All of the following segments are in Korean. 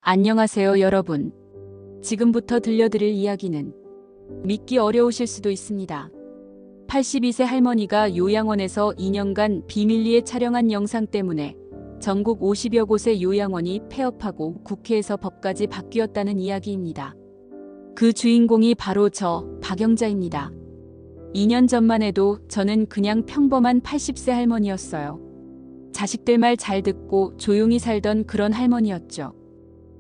안녕하세요, 여러분. 지금부터 들려드릴 이야기는 믿기 어려우실 수도 있습니다. 82세 할머니가 요양원에서 2년간 비밀리에 촬영한 영상 때문에 전국 50여 곳의 요양원이 폐업하고 국회에서 법까지 바뀌었다는 이야기입니다. 그 주인공이 바로 저 박영자입니다. 2년 전만 해도 저는 그냥 평범한 80세 할머니였어요. 자식들 말 잘 듣고 조용히 살던 그런 할머니였죠.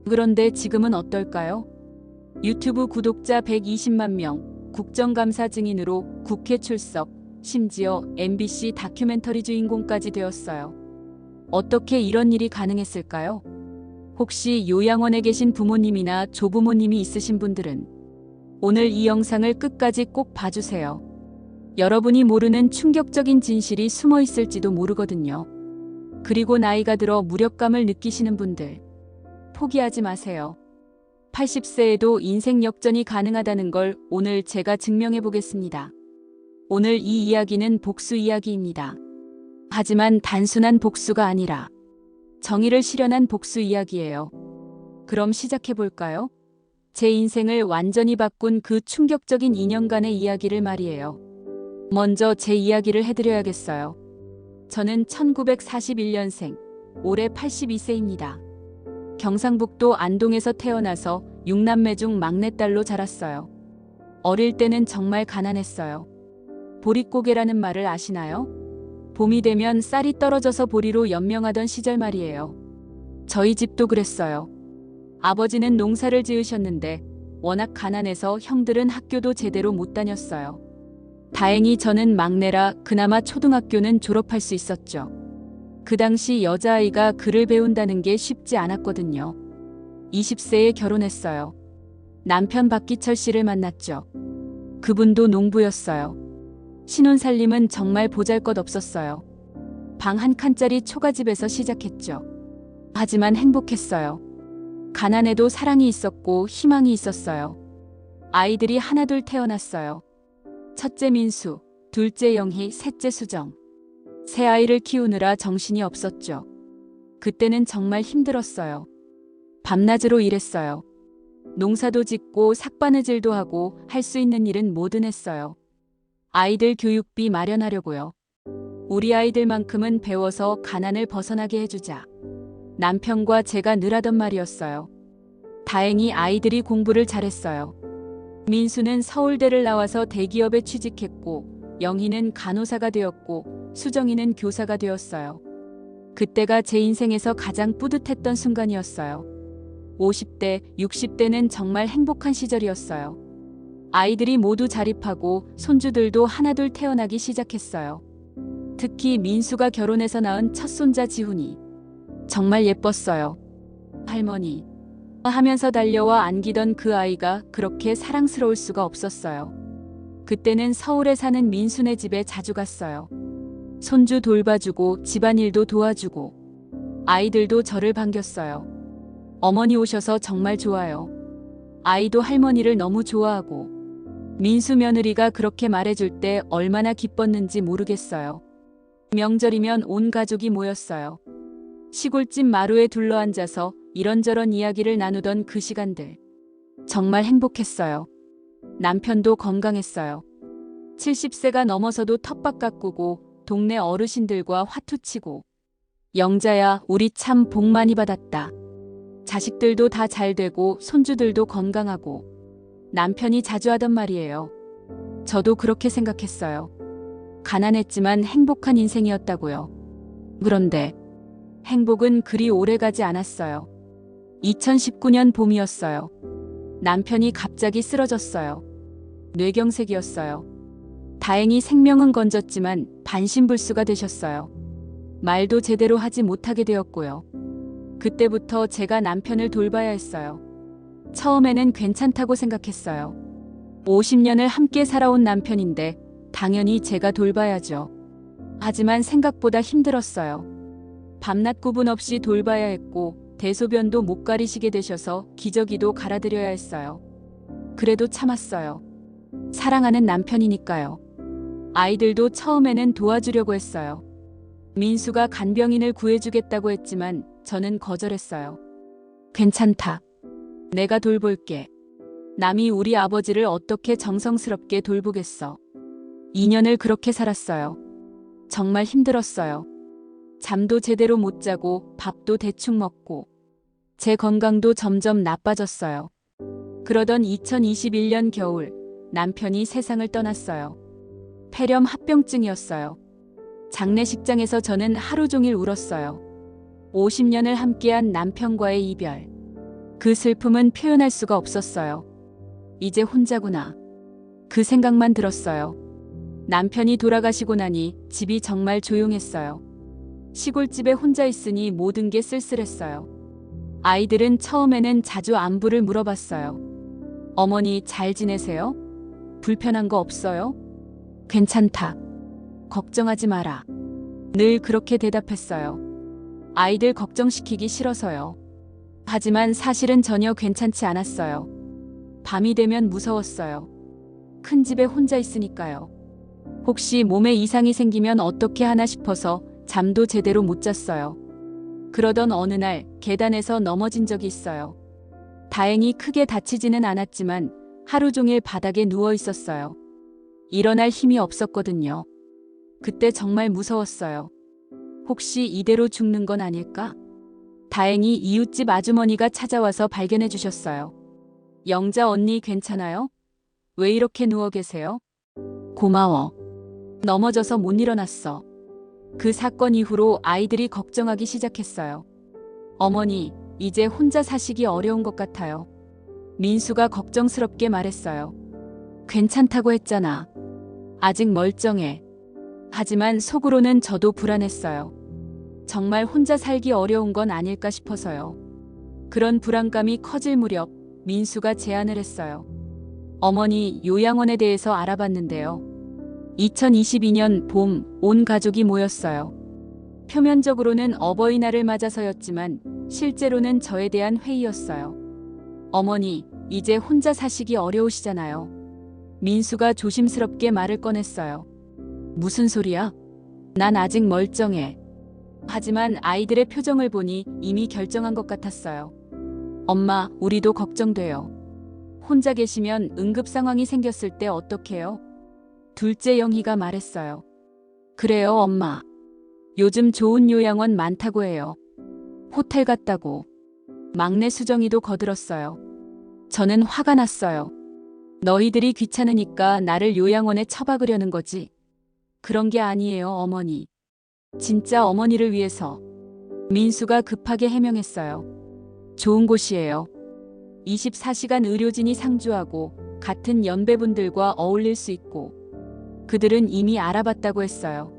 그런데 지금은 어떨까요? 유튜브 구독자 120만 명, 국정감사 증인으로 국회 출석, 심지어 MBC 다큐멘터리 주인공까지 되었어요. 어떻게 이런 일이 가능했을까요? 혹시 요양원에 계신 부모님이나 조부모님이 있으신 분들은 오늘 이 영상을 끝까지 꼭 봐주세요. 여러분이 모르는 충격적인 진실이 숨어 있을지도 모르거든요. 그리고 나이가 들어 무력감을 느끼시는 분들, 포기하지 마세요. 80세에도 인생 역전이 가능하다는 걸 오늘 제가 증명해 보겠습니다. 오늘 이 이야기는 복수 이야기입니다. 하지만 단순한 복수가 아니라 정의를 실현한 복수 이야기예요. 그럼 시작해 볼까요? 제 인생을 완전히 바꾼 그 충격적인 2년간의 이야기를 말이에요. 먼저 제 이야기를 해드려야겠어요. 저는 1941년생, 올해 82세입니다. 경상북도 안동에서 태어나서 6남매 중 막내딸로 자랐어요. 어릴 때는 정말 가난했어요. 보릿고개라는 말을 아시나요? 봄이 되면 쌀이 떨어져서 보리로 연명하던 시절 말이에요. 저희 집도 그랬어요. 아버지는 농사를 지으셨는데 워낙 가난해서 형들은 학교도 제대로 못 다녔어요. 다행히 저는 막내라 그나마 초등학교는 졸업할 수 있었죠. 그 당시 여자아이가 글을 배운다는 게 쉽지 않았거든요. 20세에 결혼했어요. 남편 박기철 씨를 만났죠. 그분도 농부였어요. 신혼살림은 정말 보잘것없었어요. 방 한 칸짜리 초가집에서 시작했죠. 하지만 행복했어요. 가난해도 사랑이 있었고 희망이 있었어요. 아이들이 하나둘 태어났어요. 첫째 민수, 둘째 영희, 셋째 수정. 새 아이를 키우느라 정신이 없었죠. 그때는 정말 힘들었어요. 밤낮으로 일했어요. 농사도 짓고 삭바느질도 하고 할 수 있는 일은 뭐든 했어요. 아이들 교육비 마련하려고요. 우리 아이들만큼은 배워서 가난을 벗어나게 해주자. 남편과 제가 늘 하던 말이었어요. 다행히 아이들이 공부를 잘했어요. 민수는 서울대를 나와서 대기업에 취직했고 영희는 간호사가 되었고 수정이는 교사가 되었어요. 그때가 제 인생에서 가장 뿌듯했던 순간이었어요. 50대, 60대는 정말 행복한 시절이었어요. 아이들이 모두 자립하고 손주들도 하나둘 태어나기 시작했어요. 특히 민수가 결혼해서 낳은 첫 손자 지훈이 정말 예뻤어요. 할머니 하면서 달려와 안기던 그 아이가 그렇게 사랑스러울 수가 없었어요. 그때는 서울에 사는 민수네 집에 자주 갔어요. 손주 돌봐주고 집안일도 도와주고 아이들도 저를 반겼어요. 어머니 오셔서 정말 좋아요. 아이도 할머니를 너무 좋아하고 민수 며느리가 그렇게 말해줄 때 얼마나 기뻤는지 모르겠어요. 명절이면 온 가족이 모였어요. 시골집 마루에 둘러앉아서 이런저런 이야기를 나누던 그 시간들. 정말 행복했어요. 남편도 건강했어요. 70세가 넘어서도 텃밭 가꾸고 동네 어르신들과 화투치고 영자야 우리 참 복 많이 받았다. 자식들도 다 잘 되고 손주들도 건강하고 남편이 자주 하던 말이에요. 저도 그렇게 생각했어요. 가난했지만 행복한 인생이었다고요. 그런데 행복은 그리 오래가지 않았어요. 2019년 봄이었어요. 남편이 갑자기 쓰러졌어요. 뇌경색이었어요. 다행히 생명은 건졌지만 반신불수가 되셨어요. 말도 제대로 하지 못하게 되었고요. 그때부터 제가 남편을 돌봐야 했어요. 처음에는 괜찮다고 생각했어요. 50년을 함께 살아온 남편인데 당연히 제가 돌봐야죠. 하지만 생각보다 힘들었어요. 밤낮 구분 없이 돌봐야 했고 대소변도 못 가리시게 되셔서 기저귀도 갈아드려야 했어요. 그래도 참았어요. 사랑하는 남편이니까요. 아이들도 처음에는 도와주려고 했어요. 민수가 간병인을 구해주겠다고 했지만 저는 거절했어요. 괜찮다. 내가 돌볼게. 남이 우리 아버지를 어떻게 정성스럽게 돌보겠어. 2년을 그렇게 살았어요. 정말 힘들었어요. 잠도 제대로 못 자고 밥도 대충 먹고 제 건강도 점점 나빠졌어요. 그러던 2021년 겨울 남편이 세상을 떠났어요. 폐렴 합병증이었어요. 장례식장에서 저는 하루 종일 울었어요. 50년을 함께한 남편과의 이별. 그 슬픔은 표현할 수가 없었어요. 이제 혼자구나. 그 생각만 들었어요. 남편이 돌아가시고 나니 집이 정말 조용했어요. 시골집에 혼자 있으니 모든 게 쓸쓸했어요. 아이들은 처음에는 자주 안부를 물어봤어요. 어머니 잘 지내세요? 불편한 거 없어요? 괜찮다. 걱정하지 마라. 늘 그렇게 대답했어요. 아이들 걱정시키기 싫어서요. 하지만 사실은 전혀 괜찮지 않았어요. 밤이 되면 무서웠어요. 큰 집에 혼자 있으니까요. 혹시 몸에 이상이 생기면 어떻게 하나 싶어서 잠도 제대로 못 잤어요. 그러던 어느 날 계단에서 넘어진 적이 있어요. 다행히 크게 다치지는 않았지만 하루 종일 바닥에 누워 있었어요. 일어날 힘이 없었거든요. 그때 정말 무서웠어요. 혹시 이대로 죽는 건 아닐까? 다행히 이웃집 아주머니가 찾아와서 발견해 주셨어요. 영자 언니 괜찮아요? 왜 이렇게 누워 계세요? 고마워. 넘어져서 못 일어났어. 그 사건 이후로 아이들이 걱정하기 시작했어요. 어머니, 이제 혼자 사시기 어려운 것 같아요. 민수가 걱정스럽게 말했어요. 괜찮다고 했잖아. 아직 멀쩡해. 하지만 속으로는 저도 불안했어요. 정말 혼자 살기 어려운 건 아닐까 싶어서요. 그런 불안감이 커질 무렵 민수가 제안을 했어요. 어머니, 요양원에 대해서 알아봤는데요. 2022년 봄 온 가족이 모였어요. 표면적으로는 어버이날을 맞아서였지만 실제로는 저에 대한 회의였어요. 어머니, 이제 혼자 사시기 어려우시잖아요. 민수가 조심스럽게 말을 꺼냈어요. 무슨 소리야? 난 아직 멀쩡해. 하지만 아이들의 표정을 보니 이미 결정한 것 같았어요. 엄마, 우리도 걱정돼요. 혼자 계시면 응급 상황이 생겼을 때 어떡해요? 둘째 영희가 말했어요. 그래요, 엄마. 요즘 좋은 요양원 많다고 해요. 호텔 같다고. 막내 수정이도 거들었어요. 저는 화가 났어요. 너희들이 귀찮으니까 나를 요양원에 처박으려는 거지. 그런 게 아니에요, 어머니. 진짜 어머니를 위해서. 민수가 급하게 해명했어요. 좋은 곳이에요. 24시간 의료진이 상주하고 같은 연배분들과 어울릴 수 있고 그들은 이미 알아봤다고 했어요.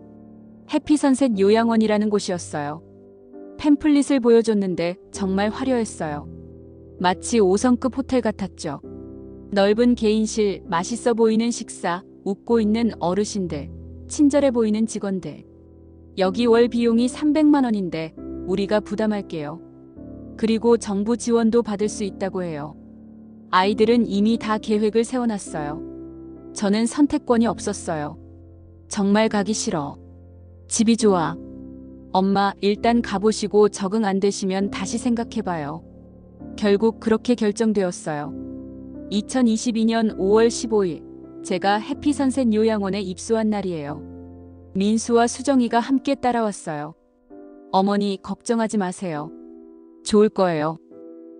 해피선셋 요양원이라는 곳이었어요. 팸플릿을 보여줬는데 정말 화려했어요. 마치 5성급 호텔 같았죠. 넓은 개인실, 맛있어 보이는 식사, 웃고 있는 어르신들, 친절해 보이는 직원들. 여기 월 비용이 300만 원인데 우리가 부담할게요. 그리고 정부 지원도 받을 수 있다고 해요. 아이들은 이미 다 계획을 세워놨어요. 저는 선택권이 없었어요. 정말 가기 싫어. 집이 좋아. 엄마, 일단 가보시고 적응 안 되시면 다시 생각해봐요. 결국 그렇게 결정되었어요. 2022년 5월 15일, 제가 해피선셋 요양원에 입소한 날이에요. 민수와 수정이가 함께 따라왔어요. 어머니, 걱정하지 마세요. 좋을 거예요.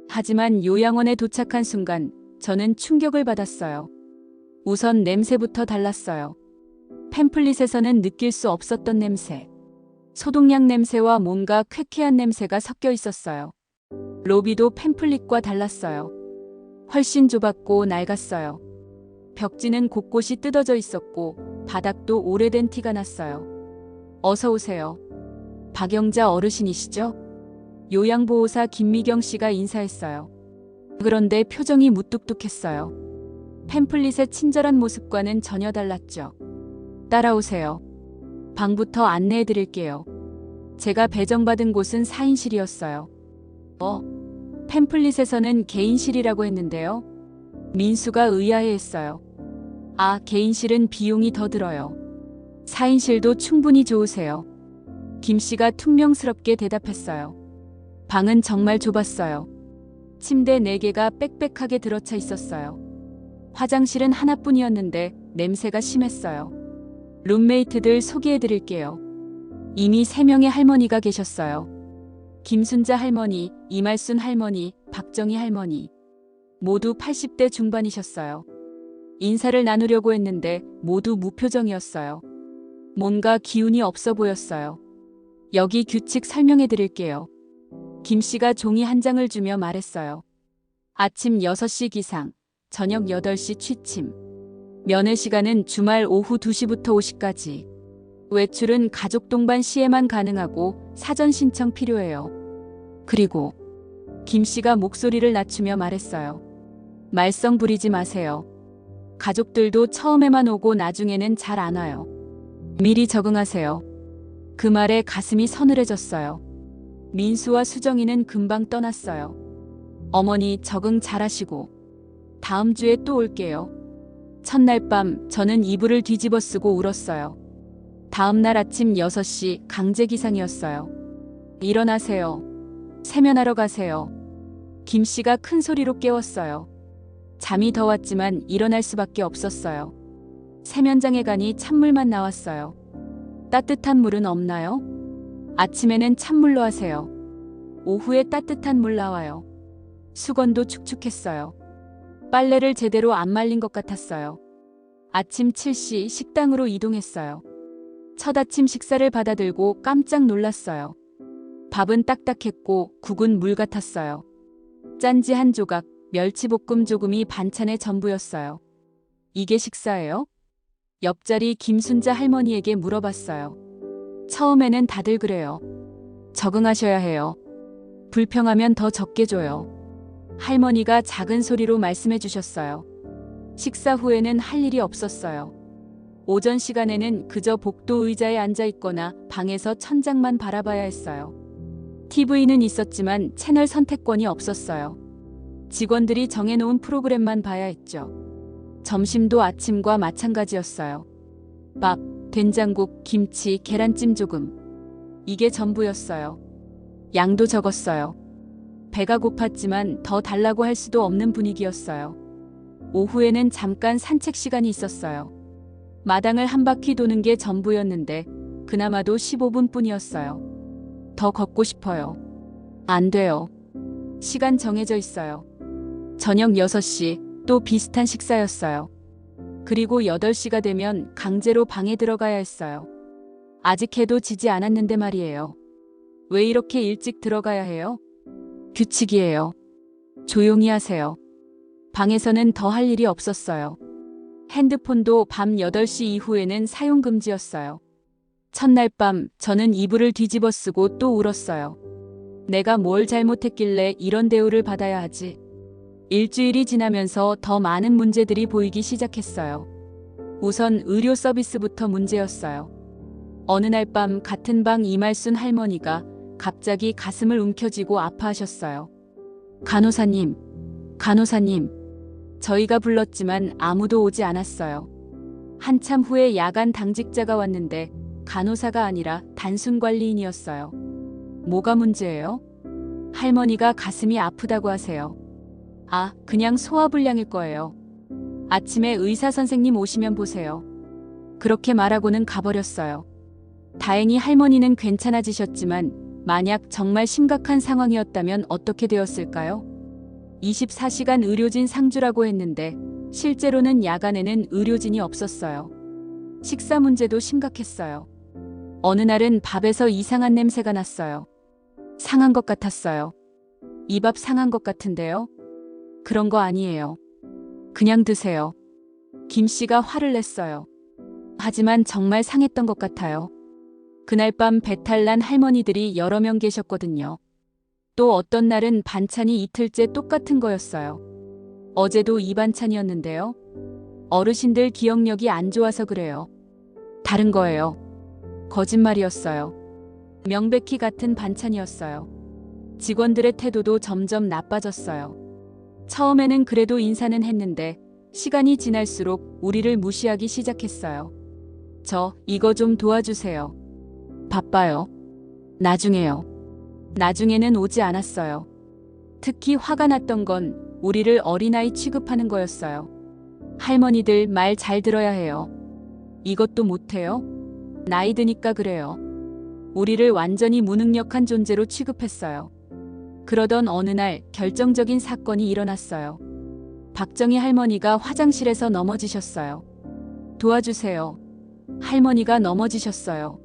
하지만 요양원에 도착한 순간 저는 충격을 받았어요. 우선 냄새부터 달랐어요. 팸플릿에서는 느낄 수 없었던 냄새. 소독약 냄새와 뭔가 쾌쾌한 냄새가 섞여 있었어요. 로비도 팸플릿과 달랐어요. 훨씬 좁았고 낡았어요. 벽지는 곳곳이 뜯어져 있었고 바닥도 오래된 티가 났어요. 어서 오세요. 박영자 어르신이시죠? 요양보호사 김미경 씨가 인사했어요. 그런데 표정이 무뚝뚝했어요. 팸플릿의 친절한 모습과는 전혀 달랐죠. 따라오세요. 방부터 안내해 드릴게요. 제가 배정받은 곳은 4인실이었어요. 팸플릿에서는 개인실이라고 했는데요. 민수가 의아해했어요. 아, 개인실은 비용이 더 들어요. 4인실도 충분히 좋으세요. 김 씨가 퉁명스럽게 대답했어요. 방은 정말 좁았어요. 침대 4개가 빽빽하게 들어차 있었어요. 화장실은 하나뿐이었는데 냄새가 심했어요. 룸메이트들 소개해 드릴게요. 이미 3명의 할머니가 계셨어요. 김순자 할머니, 이말순 할머니, 박정희 할머니. 모두 80대 중반이셨어요. 인사를 나누려고 했는데 모두 무표정이었어요. 뭔가 기운이 없어 보였어요. 여기 규칙 설명해 드릴게요. 김 씨가 종이 한 장을 주며 말했어요. 아침 6시 기상, 저녁 8시 취침. 면회 시간은 주말 오후 2시부터 5시까지. 외출은 가족 동반 시에만 가능하고 사전 신청 필요해요. 그리고 김 씨가 목소리를 낮추며 말했어요. 말썽 부리지 마세요. 가족들도 처음에만 오고 나중에는 잘 안 와요. 미리 적응하세요. 그 말에 가슴이 서늘해졌어요. 민수와 수정이는 금방 떠났어요. 어머니 적응 잘하시고 다음 주에 또 올게요. 첫날 밤 저는 이불을 뒤집어 쓰고 울었어요. 다음 날 아침 6시 강제 기상이었어요. 일어나세요. 세면하러 가세요. 김 씨가 큰 소리로 깨웠어요. 잠이 더 왔지만 일어날 수밖에 없었어요. 세면장에 가니 찬물만 나왔어요. 따뜻한 물은 없나요? 아침에는 찬물로 하세요. 오후에 따뜻한 물 나와요. 수건도 축축했어요. 빨래를 제대로 안 말린 것 같았어요. 아침 7시 식당으로 이동했어요. 첫 아침 식사를 받아들고 깜짝 놀랐어요. 밥은 딱딱했고 국은 물 같았어요. 짠지 한 조각, 멸치볶음 조금이 반찬의 전부였어요. 이게 식사예요? 옆자리 김순자 할머니에게 물어봤어요. 처음에는 다들 그래요. 적응하셔야 해요. 불평하면 더 적게 줘요. 할머니가 작은 소리로 말씀해 주셨어요. 식사 후에는 할 일이 없었어요. 오전 시간에는 그저 복도 의자에 앉아 있거나 방에서 천장만 바라봐야 했어요. TV는 있었지만 채널 선택권이 없었어요. 직원들이 정해놓은 프로그램만 봐야 했죠. 점심도 아침과 마찬가지였어요. 밥, 된장국, 김치, 계란찜 조금. 이게 전부였어요. 양도 적었어요. 배가 고팠지만 더 달라고 할 수도 없는 분위기였어요. 오후에는 잠깐 산책 시간이 있었어요. 마당을 한 바퀴 도는 게 전부였는데 그나마도 15분뿐이었어요. 더 걷고 싶어요. 안 돼요. 시간 정해져 있어요. 저녁 6시 또 비슷한 식사였어요. 그리고 8시가 되면 강제로 방에 들어가야 했어요. 아직 해도 지지 않았는데 말이에요. 왜 이렇게 일찍 들어가야 해요? 규칙이에요. 조용히 하세요. 방에서는 더 할 일이 없었어요. 핸드폰도 밤 8시 이후에는 사용 금지였어요. 첫날 밤 저는 이불을 뒤집어 쓰고 또 울었어요. 내가 뭘 잘못했길래 이런 대우를 받아야 하지? 일주일이 지나면서 더 많은 문제들이 보이기 시작했어요. 우선 의료 서비스부터 문제였어요. 어느 날 밤 같은 방 이말순 할머니가 갑자기 가슴을 움켜쥐고 아파하셨어요. 간호사님, 간호사님. 저희가 불렀지만 아무도 오지 않았어요. 한참 후에 야간 당직자가 왔는데 간호사가 아니라 단순 관리인이었어요. 뭐가 문제예요? 할머니가 가슴이 아프다고 하세요. 아, 그냥 소화불량일 거예요. 아침에 의사 선생님 오시면 보세요. 그렇게 말하고는 가버렸어요. 다행히 할머니는 괜찮아지셨지만 만약 정말 심각한 상황이었다면 어떻게 되었을까요? 24시간 의료진 상주라고 했는데 실제로는 야간에는 의료진이 없었어요. 식사 문제도 심각했어요. 어느 날은 밥에서 이상한 냄새가 났어요. 상한 것 같았어요. 이 밥 상한 것 같은데요? 그런 거 아니에요. 그냥 드세요. 김 씨가 화를 냈어요. 하지만 정말 상했던 것 같아요. 그날 밤 배탈 난 할머니들이 여러 명 계셨거든요. 또 어떤 날은 반찬이 이틀째 똑같은 거였어요. 어제도 이 반찬이었는데요. 어르신들 기억력이 안 좋아서 그래요. 다른 거예요. 거짓말이었어요. 명백히 같은 반찬이었어요. 직원들의 태도도 점점 나빠졌어요. 처음에는 그래도 인사는 했는데 시간이 지날수록 우리를 무시하기 시작했어요. 저 이거 좀 도와주세요. 바빠요. 나중에요. 나중에는 오지 않았어요. 특히 화가 났던 건 우리를 어린아이 취급하는 거였어요. 할머니들 말 잘 들어야 해요. 이것도 못해요? 나이 드니까 그래요. 우리를 완전히 무능력한 존재로 취급했어요. 그러던 어느 날 결정적인 사건이 일어났어요. 박정희 할머니가 화장실에서 넘어지셨어요. 도와주세요. 할머니가 넘어지셨어요.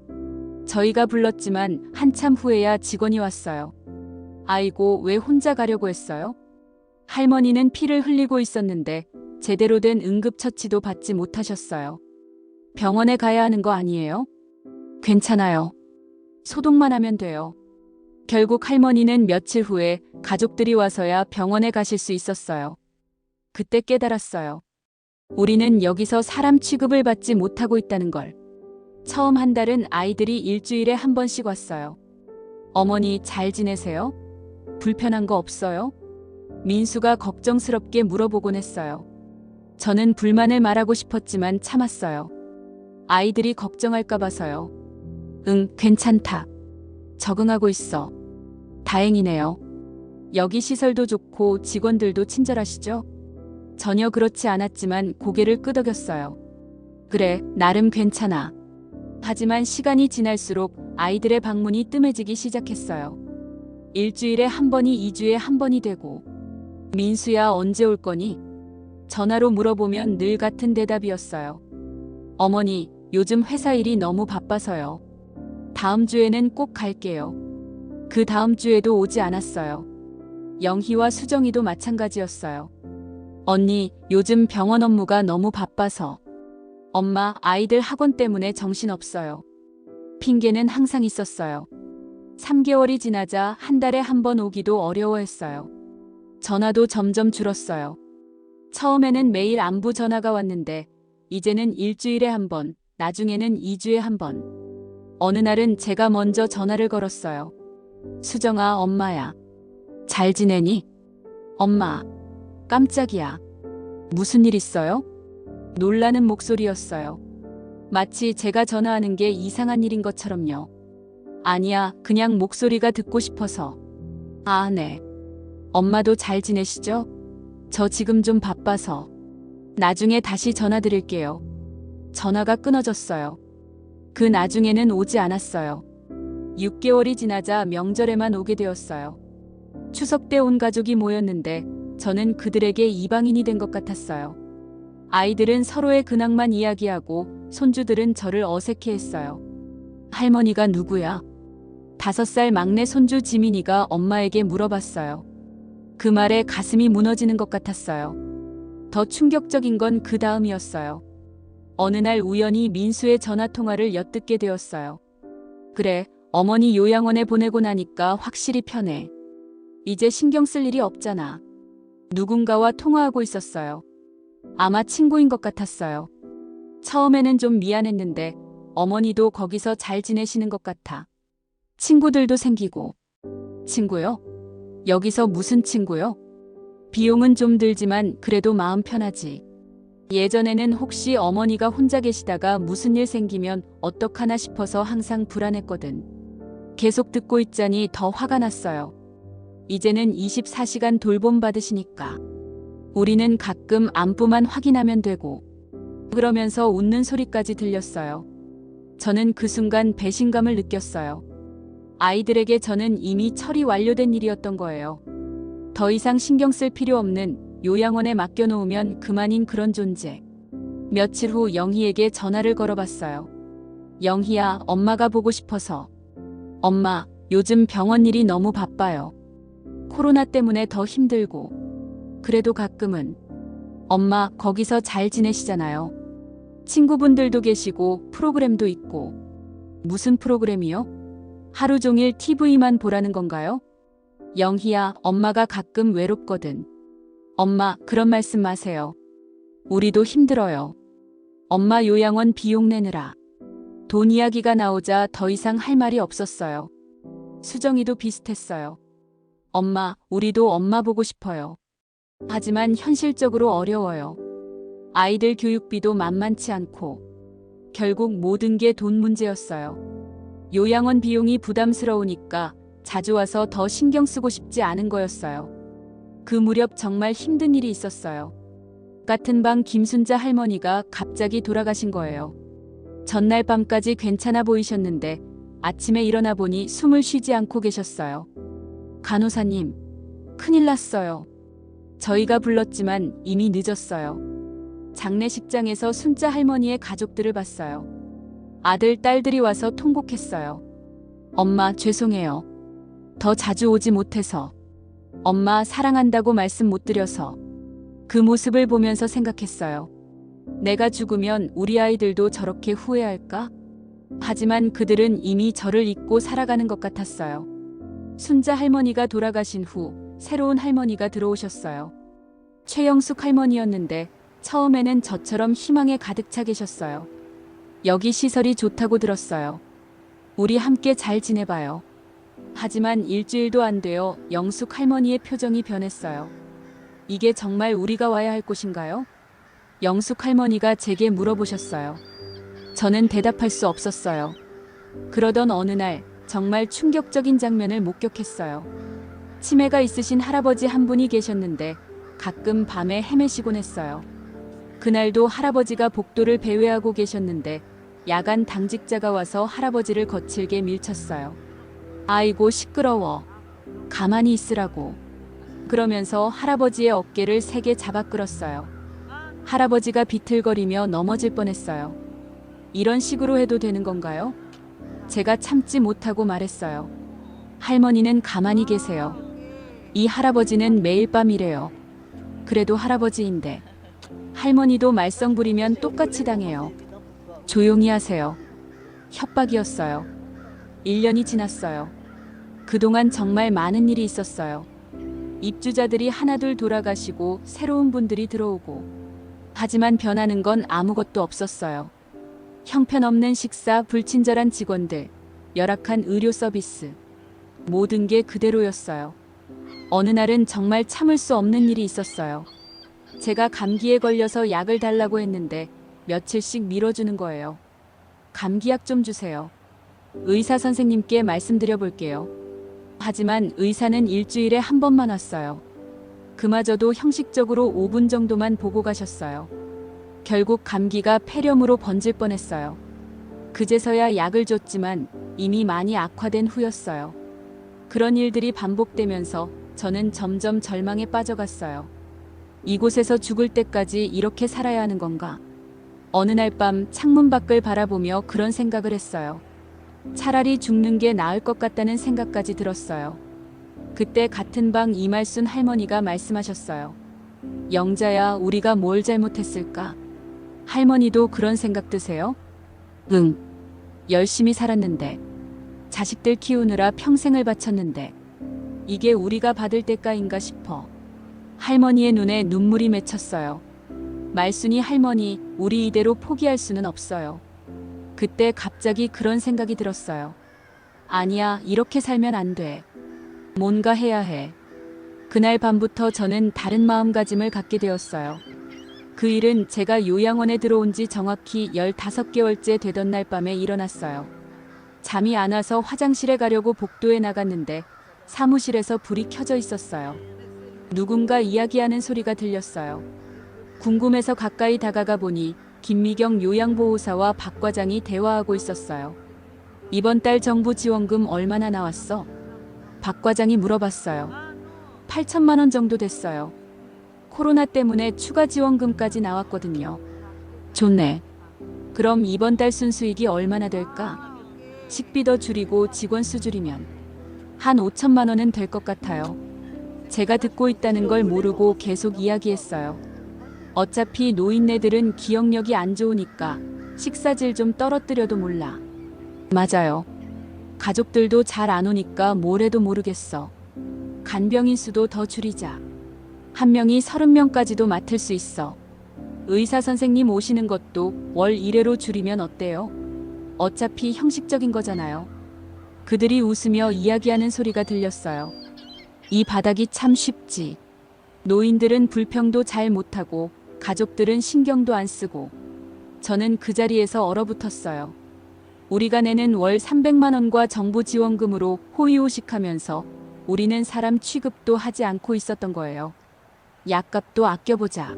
저희가 불렀지만 한참 후에야 직원이 왔어요. 아이고, 왜 혼자 가려고 했어요? 할머니는 피를 흘리고 있었는데 제대로 된 응급처치도 받지 못하셨어요. 병원에 가야 하는 거 아니에요? 괜찮아요. 소독만 하면 돼요. 결국 할머니는 며칠 후에 가족들이 와서야 병원에 가실 수 있었어요. 그때 깨달았어요. 우리는 여기서 사람 취급을 받지 못하고 있다는 걸. 처음 한 달은 아이들이 일주일에 한 번씩 왔어요. 어머니 잘 지내세요? 불편한 거 없어요? 민수가 걱정스럽게 물어보곤 했어요. 저는 불만을 말하고 싶었지만 참았어요. 아이들이 걱정할까 봐서요. 응, 괜찮다. 적응하고 있어. 다행이네요. 여기 시설도 좋고 직원들도 친절하시죠? 전혀 그렇지 않았지만 고개를 끄덕였어요. 그래, 나름 괜찮아. 하지만 시간이 지날수록 아이들의 방문이 뜸해지기 시작했어요. 일주일에 한 번이 2주에 한 번이 되고, 민수야 언제 올 거니? 전화로 물어보면 늘 같은 대답이었어요. 어머니, 요즘 회사 일이 너무 바빠서요. 다음 주에는 꼭 갈게요. 그 다음 주에도 오지 않았어요. 영희와 수정이도 마찬가지였어요. 언니, 요즘 병원 업무가 너무 바빠서. 엄마, 아이들 학원 때문에 정신없어요. 핑계는 항상 있었어요. 3개월이 지나자 한 달에 한 번 오기도 어려워했어요. 전화도 점점 줄었어요. 처음에는 매일 안부 전화가 왔는데 이제는 일주일에 한 번, 나중에는 2주에 한 번. 어느 날은 제가 먼저 전화를 걸었어요. 수정아, 엄마야. 잘 지내니? 엄마. 깜짝이야. 무슨 일 있어요? 놀라는 목소리였어요. 마치 제가 전화하는 게 이상한 일인 것처럼요. 아니야, 그냥 목소리가 듣고 싶어서. 아, 네. 엄마도 잘 지내시죠? 저 지금 좀 바빠서. 나중에 다시 전화드릴게요. 전화가 끊어졌어요. 그 나중에는 오지 않았어요. 6개월이 지나자 명절에만 오게 되었어요. 추석 때 온 가족이 모였는데 저는 그들에게 이방인이 된 것 같았어요. 아이들은 서로의 근황만 이야기하고 손주들은 저를 어색해했어요. 할머니가 누구야? 5살 막내 손주 지민이가 엄마에게 물어봤어요. 그 말에 가슴이 무너지는 것 같았어요. 더 충격적인 건 그 다음이었어요. 어느 날 우연히 민수의 전화통화를 엿듣게 되었어요. 그래, 어머니 요양원에 보내고 나니까 확실히 편해. 이제 신경 쓸 일이 없잖아. 누군가와 통화하고 있었어요. 아마 친구인 것 같았어요. 처음에는 좀 미안했는데 어머니도 거기서 잘 지내시는 것 같아. 친구들도 생기고. 친구요? 여기서 무슨 친구요? 비용은 좀 들지만 그래도 마음 편하지. 예전에는 혹시 어머니가 혼자 계시다가 무슨 일 생기면 어떡하나 싶어서 항상 불안했거든. 계속 듣고 있자니 더 화가 났어요. 이제는 24시간 돌봄 받으시니까. 우리는 가끔 안부만 확인하면 되고. 그러면서 웃는 소리까지 들렸어요. 저는 그 순간 배신감을 느꼈어요. 아이들에게 저는 이미 처리 완료된 일이었던 거예요. 더 이상 신경 쓸 필요 없는 요양원에 맡겨놓으면 그만인 그런 존재. 며칠 후 영희에게 전화를 걸어봤어요. 영희야, 엄마가 보고 싶어서. 엄마, 요즘 병원 일이 너무 바빠요. 코로나 때문에 더 힘들고. 그래도 가끔은. 엄마, 거기서 잘 지내시잖아요. 친구분들도 계시고 프로그램도 있고. 무슨 프로그램이요? 하루 종일 TV만 보라는 건가요? 영희야, 엄마가 가끔 외롭거든. 엄마, 그런 말씀 마세요. 우리도 힘들어요. 엄마 요양원 비용 내느라. 돈 이야기가 나오자 더 이상 할 말이 없었어요. 수정이도 비슷했어요. 엄마, 우리도 엄마 보고 싶어요. 하지만 현실적으로 어려워요. 아이들 교육비도 만만치 않고. 결국 모든 게 돈 문제였어요. 요양원 비용이 부담스러우니까 자주 와서 더 신경 쓰고 싶지 않은 거였어요. 그 무렵 정말 힘든 일이 있었어요. 같은 방 김순자 할머니가 갑자기 돌아가신 거예요. 전날 밤까지 괜찮아 보이셨는데 아침에 일어나 보니 숨을 쉬지 않고 계셨어요. 간호사님, 큰일 났어요. 저희가 불렀지만 이미 늦었어요. 장례식장에서 순자 할머니의 가족들을 봤어요. 아들, 딸들이 와서 통곡했어요. 엄마, 죄송해요. 더 자주 오지 못해서. 엄마 사랑한다고 말씀 못 드려서. 그 모습을 보면서 생각했어요. 내가 죽으면 우리 아이들도 저렇게 후회할까? 하지만 그들은 이미 저를 잊고 살아가는 것 같았어요. 순자 할머니가 돌아가신 후 새로운 할머니가 들어오셨어요. 최영숙 할머니였는데 처음에는 저처럼 희망에 가득 차 계셨어요. 여기 시설이 좋다고 들었어요. 우리 함께 잘 지내봐요. 하지만 일주일도 안 되어 영숙 할머니의 표정이 변했어요. 이게 정말 우리가 와야 할 곳인가요? 영숙 할머니가 제게 물어보셨어요. 저는 대답할 수 없었어요. 그러던 어느 날 정말 충격적인 장면을 목격했어요. 치매가 있으신 할아버지 한 분이 계셨는데 가끔 밤에 헤매시곤 했어요. 그날도 할아버지가 복도를 배회하고 계셨는데 야간 당직자가 와서 할아버지를 거칠게 밀쳤어요. 아이고 시끄러워. 가만히 있으라고. 그러면서 할아버지의 어깨를 세게 잡아 끌었어요. 할아버지가 비틀거리며 넘어질 뻔했어요. 이런 식으로 해도 되는 건가요? 제가 참지 못하고 말했어요. 할머니는 가만히 계세요. 이 할아버지는 매일 밤 이래요. 그래도 할아버지인데. 할머니도 말썽 부리면 똑같이 당해요. 조용히 하세요. 협박이었어요. 1년이 지났어요. 그동안 정말 많은 일이 있었어요. 입주자들이 하나둘 돌아가시고 새로운 분들이 들어오고. 하지만 변하는 건 아무것도 없었어요. 형편없는 식사, 불친절한 직원들, 열악한 의료 서비스. 모든 게 그대로였어요. 어느 날은 정말 참을 수 없는 일이 있었어요. 제가 감기에 걸려서 약을 달라고 했는데 며칠씩 미뤄주는 거예요. 감기약 좀 주세요. 의사 선생님께 말씀드려 볼게요. 하지만 의사는 일주일에 한 번만 왔어요. 그마저도 형식적으로 5분 정도만 보고 가셨어요. 결국 감기가 폐렴으로 번질 뻔했어요. 그제서야 약을 줬지만 이미 많이 악화된 후였어요. 그런 일들이 반복되면서 저는 점점 절망에 빠져갔어요. 이곳에서 죽을 때까지 이렇게 살아야 하는 건가? 어느 날 밤 창문 밖을 바라보며 그런 생각을 했어요. 차라리 죽는 게 나을 것 같다는 생각까지 들었어요. 그때 같은 방 이말순 할머니가 말씀하셨어요. 영자야, 우리가 뭘 잘못했을까? 할머니도 그런 생각 드세요? 응. 열심히 살았는데. 자식들 키우느라 평생을 바쳤는데. 이게 우리가 받을 대가인가 싶어. 할머니의 눈에 눈물이 맺혔어요. 말순이 할머니, 우리 이대로 포기할 수는 없어요. 그때 갑자기 그런 생각이 들었어요. 아니야, 이렇게 살면 안 돼. 뭔가 해야 해. 그날 밤부터 저는 다른 마음가짐을 갖게 되었어요. 그 일은 제가 요양원에 들어온 지 정확히 15개월째 되던 날 밤에 일어났어요. 잠이 안 와서 화장실에 가려고 복도에 나갔는데 사무실에서 불이 켜져 있었어요. 누군가 이야기하는 소리가 들렸어요. 궁금해서 가까이 다가가 보니 김미경 요양보호사와 박 과장이 대화하고 있었어요. 이번 달 정부 지원금 얼마나 나왔어? 박 과장이 물어봤어요. 8천만 원 정도 됐어요. 코로나 때문에 추가 지원금까지 나왔거든요. 좋네. 그럼 이번 달 순수익이 얼마나 될까? 식비 더 줄이고 직원 수 줄이면 한 5천만 원은 될 것 같아요. 제가 듣고 있다는 걸 모르고 계속 이야기했어요. 어차피 노인네들은 기억력이 안 좋으니까 식사질 좀 떨어뜨려도 몰라. 맞아요. 가족들도 잘 안 오니까 뭘 해도 모르겠어. 간병인 수도 더 줄이자. 한 명이 30명까지도 맡을 수 있어. 의사 선생님 오시는 것도 월 1회로 줄이면 어때요? 어차피 형식적인 거잖아요. 그들이 웃으며 이야기하는 소리가 들렸어요. 이 바닥이 참 쉽지. 노인들은 불평도 잘 못하고 가족들은 신경도 안 쓰고. 저는 그 자리에서 얼어붙었어요. 우리가 내는 월 300만 원과 정부 지원금으로 호의호식하면서 우리는 사람 취급도 하지 않고 있었던 거예요. 약값도 아껴보자.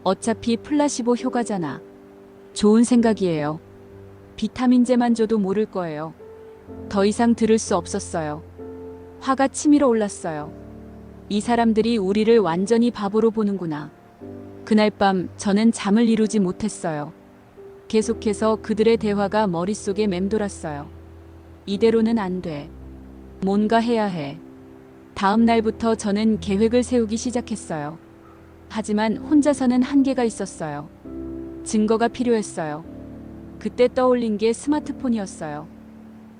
어차피 플라시보 효과잖아. 좋은 생각이에요. 비타민제만 줘도 모를 거예요. 더 이상 들을 수 없었어요. 화가 치밀어 올랐어요. 이 사람들이 우리를 완전히 바보로 보는구나. 그날 밤 저는 잠을 이루지 못했어요. 계속해서 그들의 대화가 머릿속에 맴돌았어요. 이대로는 안 돼. 뭔가 해야 해. 다음 날부터 저는 계획을 세우기 시작했어요. 하지만 혼자서는 한계가 있었어요. 증거가 필요했어요. 그때 떠올린 게 스마트폰이었어요.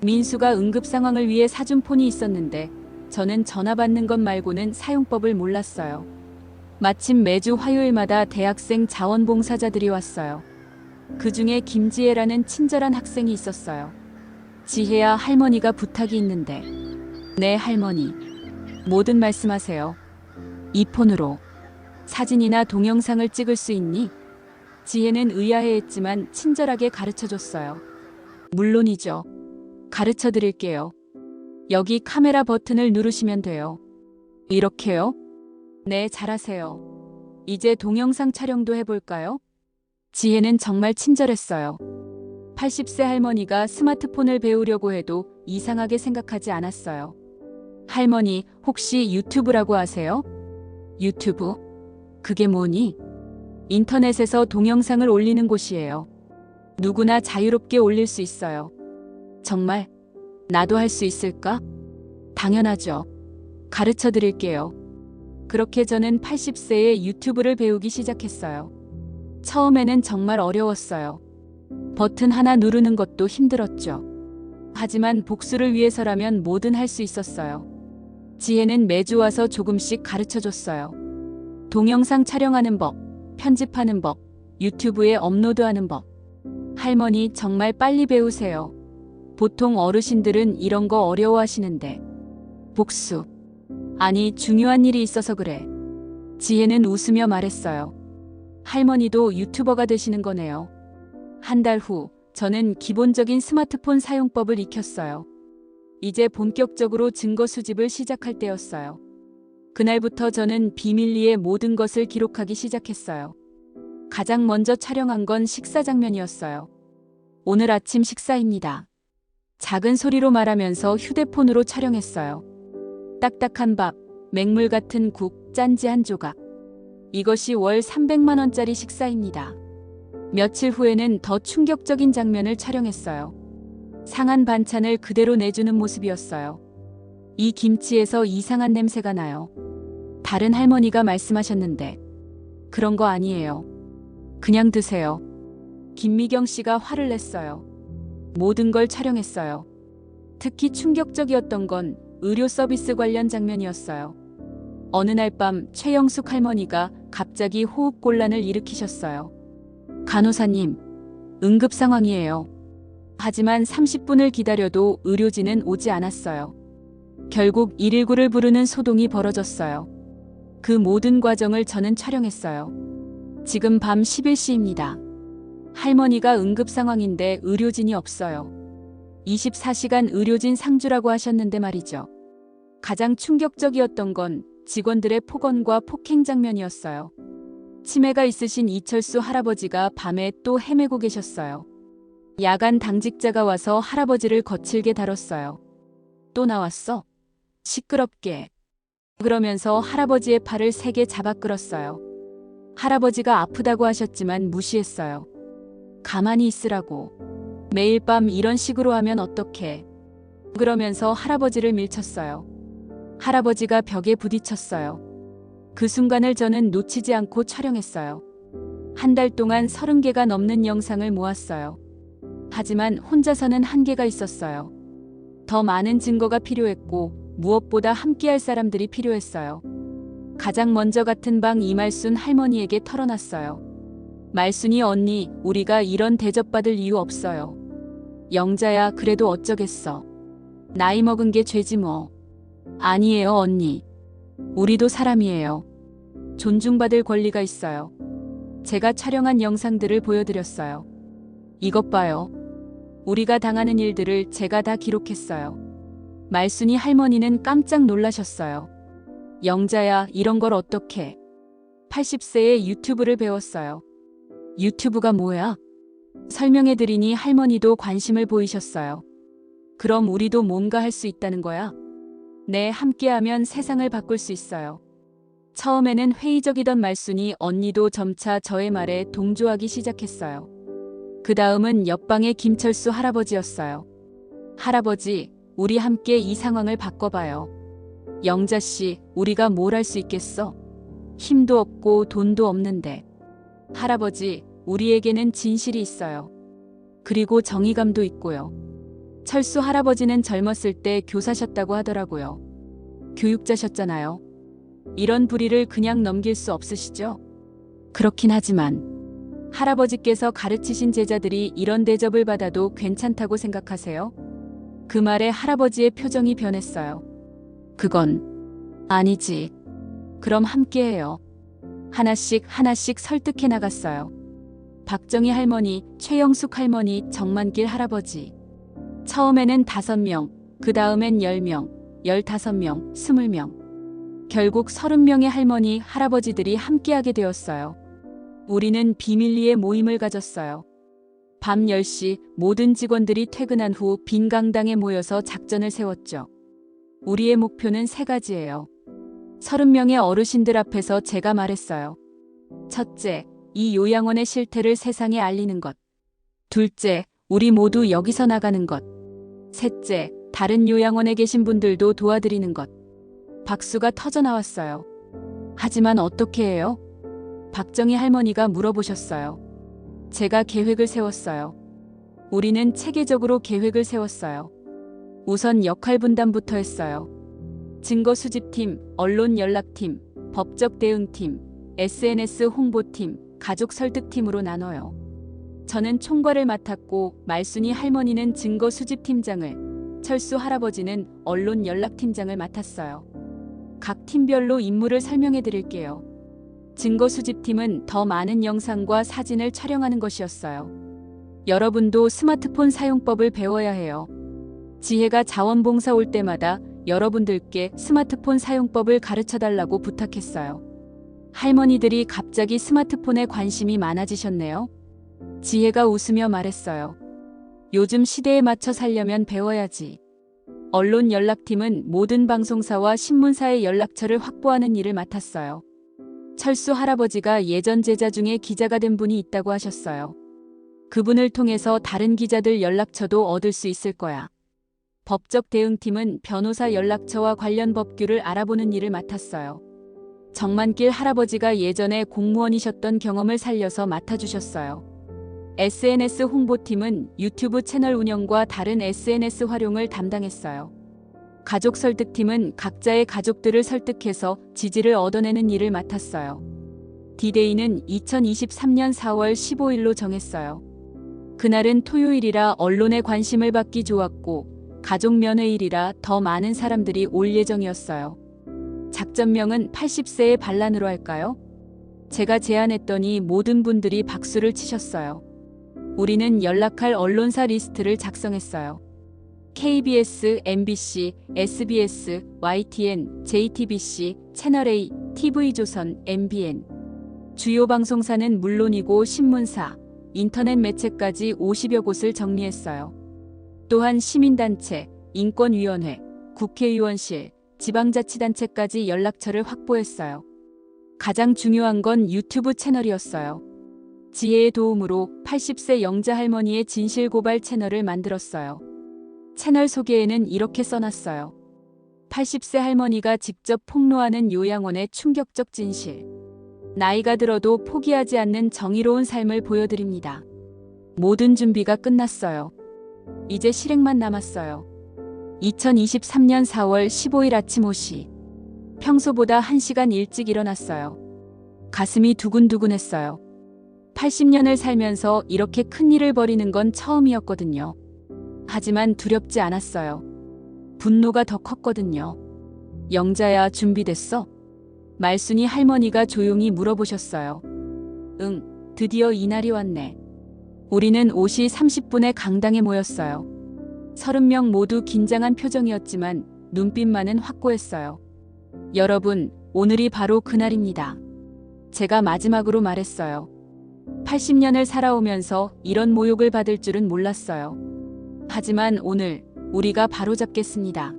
민수가 응급 상황을 위해 사준 폰이 있었는데 저는 전화 받는 것 말고는 사용법을 몰랐어요. 마침 매주 화요일마다 대학생 자원봉사자들이 왔어요. 그 중에 김지혜라는 친절한 학생이 있었어요. 지혜야, 할머니가 부탁이 있는데. 네, 할머니. 뭐든 말씀하세요. 이 폰으로 사진이나 동영상을 찍을 수 있니? 지혜는 의아해했지만 친절하게 가르쳐줬어요. 물론이죠. 가르쳐 드릴게요. 여기 카메라 버튼을 누르시면 돼요. 이렇게요? 네, 잘하세요. 이제 동영상 촬영도 해볼까요? 지혜는 정말 친절했어요. 80세 할머니가 스마트폰을 배우려고 해도 이상하게 생각하지 않았어요. 할머니, 혹시 유튜브라고 아세요? 유튜브? 그게 뭐니? 인터넷에서 동영상을 올리는 곳이에요. 누구나 자유롭게 올릴 수 있어요. 정말? 나도 할 수 있을까? 당연하죠. 가르쳐 드릴게요. 그렇게 저는 80세에 유튜브를 배우기 시작했어요. 처음에는 정말 어려웠어요. 버튼 하나 누르는 것도 힘들었죠. 하지만 복수를 위해서라면 뭐든 할 수 있었어요. 지혜는 매주 와서 조금씩 가르쳐 줬어요. 동영상 촬영하는 법, 편집하는 법, 유튜브에 업로드하는 법. 할머니, 정말 빨리 배우세요. 보통 어르신들은 이런 거 어려워하시는데. 복수. 아니, 중요한 일이 있어서 그래. 지혜는 웃으며 말했어요. 할머니도 유튜버가 되시는 거네요. 한 달 후, 저는 기본적인 스마트폰 사용법을 익혔어요. 이제 본격적으로 증거 수집을 시작할 때였어요. 그날부터 저는 비밀리에 모든 것을 기록하기 시작했어요. 가장 먼저 촬영한 건 식사 장면이었어요. 오늘 아침 식사입니다. 작은 소리로 말하면서 휴대폰으로 촬영했어요. 딱딱한 밥, 맹물 같은 국, 짠지 한 조각. 이것이 월 300만 원짜리 식사입니다. 며칠 후에는 더 충격적인 장면을 촬영했어요. 상한 반찬을 그대로 내주는 모습이었어요. 이 김치에서 이상한 냄새가 나요. 다른 할머니가 말씀하셨는데. 그런 거 아니에요. 그냥 드세요. 김미경 씨가 화를 냈어요. 모든 걸 촬영했어요. 특히 충격적이었던 건 의료 서비스 관련 장면이었어요. 어느 날 밤 최영숙 할머니가 갑자기 호흡곤란을 일으키셨어요. 간호사님, 응급 상황이에요. 하지만 30분을 기다려도 의료진은 오지 않았어요. 결국 119를 부르는 소동이 벌어졌어요. 그 모든 과정을 저는 촬영했어요. 지금 밤 11시입니다. 할머니가 응급 상황인데 의료진이 없어요. 24시간 의료진 상주라고 하셨는데 말이죠. 가장 충격적이었던 건 직원들의 폭언과 폭행 장면이었어요. 치매가 있으신 이철수 할아버지가 밤에 또 헤매고 계셨어요. 야간 당직자가 와서 할아버지를 거칠게 다뤘어요. 또 나왔어? 시끄럽게. 그러면서 할아버지의 팔을 세게 잡아 끌었어요. 할아버지가 아프다고 하셨지만 무시했어요. 가만히 있으라고. 매일 밤 이런 식으로 하면 어떡해. 그러면서 할아버지를 밀쳤어요. 할아버지가 벽에 부딪혔어요. 그 순간을 저는 놓치지 않고 촬영했어요. 한 달 동안 30개가 넘는 영상을 모았어요. 하지만 혼자서는 한계가 있었어요. 더 많은 증거가 필요했고 무엇보다 함께할 사람들이 필요했어요. 가장 먼저 같은 방 이말순 할머니에게 털어놨어요. 말순이 언니, 우리가 이런 대접받을 이유 없어요. 영자야, 그래도 어쩌겠어. 나이 먹은 게 죄지 뭐. 아니에요, 언니. 우리도 사람이에요. 존중받을 권리가 있어요. 제가 촬영한 영상들을 보여드렸어요. 이것 봐요. 우리가 당하는 일들을 제가 다 기록했어요. 말순이 할머니는 깜짝 놀라셨어요. 영자야, 이런 걸 어떡해. 80세에 유튜브를 배웠어요. 유튜브가 뭐야? 설명해드리니 할머니도 관심을 보이셨어요. 그럼 우리도 뭔가 할 수 있다는 거야? 네, 함께하면 세상을 바꿀 수 있어요. 처음에는 회의적이던 말순이 언니도 점차 저의 말에 동조하기 시작했어요. 그 다음은 옆방의 김철수 할아버지였어요. 할아버지, 우리 함께 이 상황을 바꿔봐요. 영자씨, 우리가 뭘 할 수 있겠어? 힘도 없고 돈도 없는데. 할아버지, 우리에게는 진실이 있어요. 그리고 정의감도 있고요. 철수 할아버지는 젊었을 때 교사셨다고 하더라고요. 교육자셨잖아요. 이런 불의를 그냥 넘길 수 없으시죠? 그렇긴 하지만 할아버지께서 가르치신 제자들이 이런 대접을 받아도 괜찮다고 생각하세요? 그 말에 할아버지의 표정이 변했어요. 그건 아니지. 그럼 함께해요. 하나씩 하나씩 설득해 나갔어요. 박정희 할머니, 최영숙 할머니, 정만길 할아버지. 처음에는 5명, 그 다음엔 10명, 15명, 20명. 결국 30명의 할머니, 할아버지들이 함께하게 되었어요. 우리는 비밀리에 모임을 가졌어요. 밤 10시 모든 직원들이 퇴근한 후 빈 강당에 모여서 작전을 세웠죠. 우리의 목표는 3가지예요. 30명의 어르신들 앞에서 제가 말했어요. 첫째, 이 요양원의 실태를 세상에 알리는 것. 둘째, 우리 모두 여기서 나가는 것. 셋째, 다른 요양원에 계신 분들도 도와드리는 것. 박수가 터져나왔어요. 하지만 어떻게 해요? 박정희 할머니가 물어보셨어요. 제가 계획을 세웠어요. 우리는 체계적으로 계획을 세웠어요. 우선 역할 분담부터 했어요. 증거 수집팀, 언론 연락팀, 법적 대응팀, SNS 홍보팀, 가족 설득팀으로 나눠요. 저는 총괄을 맡았고 말순이 할머니는 증거 수집팀장을, 철수 할아버지는 언론 연락팀장을 맡았어요. 각 팀별로 임무를 설명해 드릴게요. 증거 수집팀은 더 많은 영상과 사진을 촬영하는 것이었어요. 여러분도 스마트폰 사용법을 배워야 해요. 지혜가 자원봉사 올 때마다 여러분들께 스마트폰 사용법을 가르쳐달라고 부탁했어요. 할머니들이 갑자기 스마트폰에 관심이 많아지셨네요. 지혜가 웃으며 말했어요. 요즘 시대에 맞춰 살려면 배워야지. 언론 연락팀은 모든 방송사와 신문사의 연락처를 확보하는 일을 맡았어요. 철수 할아버지가 예전 제자 중에 기자가 된 분이 있다고 하셨어요. 그분을 통해서 다른 기자들 연락처도 얻을 수 있을 거야. 법적 대응팀은 변호사 연락처와 관련 법규를 알아보는 일을 맡았어요. 정만길 할아버지가 예전에 공무원이셨던 경험을 살려서 맡아주셨어요. SNS 홍보팀은 유튜브 채널 운영과 다른 SNS 활용을 담당했어요. 가족 설득팀은 각자의 가족들을 설득해서 지지를 얻어내는 일을 맡았어요. D-Day는 2023년 4월 15일로 정했어요. 그날은 토요일이라 언론의 관심을 받기 좋았고 가족 면회일이라 더 많은 사람들이 올 예정이었어요. 작전명은 80세의 반란으로 할까요? 제가 제안했더니 모든 분들이 박수를 치셨어요. 우리는 연락할 언론사 리스트를 작성했어요. KBS, MBC, SBS, YTN, JTBC, 채널A, TV조선, MBN. 주요 방송사는 물론이고 신문사, 인터넷 매체까지 50여 곳을 정리했어요. 또한 시민단체, 인권위원회, 국회의원실, 지방자치단체까지 연락처를 확보했어요. 가장 중요한 건 유튜브 채널이었어요. 지혜의 도움으로 80세 영자 할머니의 진실 고발 채널을 만들었어요. 채널 소개에는 이렇게 써놨어요. 80세 할머니가 직접 폭로하는 요양원의 충격적 진실. 나이가 들어도 포기하지 않는 정의로운 삶을 보여드립니다. 모든 준비가 끝났어요. 이제 실행만 남았어요. 2023년 4월 15일 아침 5시. 평소보다 1시간 일찍 일어났어요. 가슴이 두근두근했어요. 80년을 살면서 이렇게 큰일을 벌이는 건 처음이었거든요. 하지만 두렵지 않았어요. 분노가 더 컸거든요. 영자야, 준비됐어? 말순이 할머니가 조용히 물어보셨어요. 응, 드디어 이날이 왔네. 우리는 5시 30분에 강당에 모였어요. 30명 모두 긴장한 표정이었지만 눈빛만은 확고했어요. 여러분, 오늘이 바로 그날입니다. 제가 마지막으로 말했어요. 80년을 살아오면서 이런 모욕을 받을 줄은 몰랐어요. 하지만 오늘 우리가 바로잡겠습니다.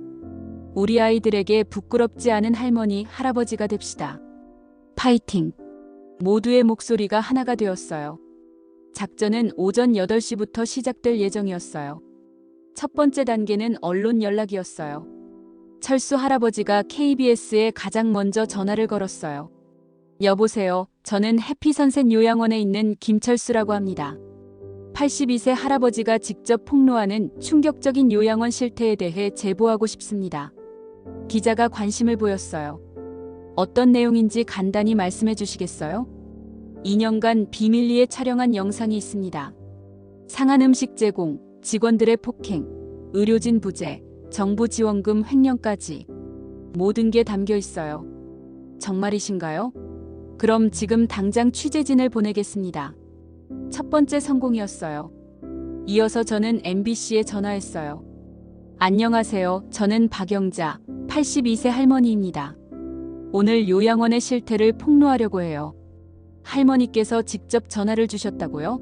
우리 아이들에게 부끄럽지 않은 할머니, 할아버지가 됩시다. 파이팅! 모두의 목소리가 하나가 되었어요. 작전은 오전 8시부터 시작될 예정이었어요. 첫 번째 단계는 언론 연락이었어요. 철수 할아버지가 KBS에 가장 먼저 전화를 걸었어요. 여보세요. 저는 해피선셋 요양원에 있는 김철수라고 합니다. 82세 할아버지가 직접 폭로하는 충격적인 요양원 실태에 대해 제보하고 싶습니다. 기자가 관심을 보였어요. 어떤 내용인지 간단히 말씀해 주시겠어요? 2년간 비밀리에 촬영한 영상이 있습니다. 상한 음식 제공, 직원들의 폭행, 의료진 부재, 정부 지원금 횡령까지 모든 게 담겨 있어요. 정말이신가요? 그럼 지금 당장 취재진을 보내겠습니다. 첫 번째 성공이었어요. 이어서 저는 MBC에 전화했어요. 안녕하세요. 저는 박영자, 82세 할머니입니다. 오늘 요양원의 실태를 폭로하려고 해요. 할머니께서 직접 전화를 주셨다고요?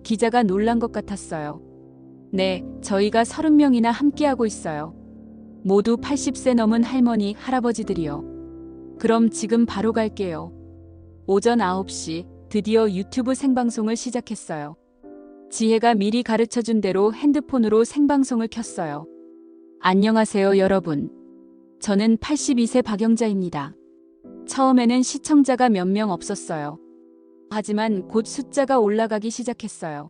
기자가 놀란 것 같았어요. 네, 저희가 30명이나 함께하고 있어요. 모두 80세 넘은 할머니, 할아버지들이요. 그럼 지금 바로 갈게요. 오전 9시 드디어 유튜브 생방송을 시작했어요. 지혜가 미리 가르쳐준 대로 핸드폰으로 생방송을 켰어요. 안녕하세요, 여러분. 저는 82세 박영자입니다. 처음에는 시청자가 몇 명 없었어요. 하지만 곧 숫자가 올라가기 시작했어요.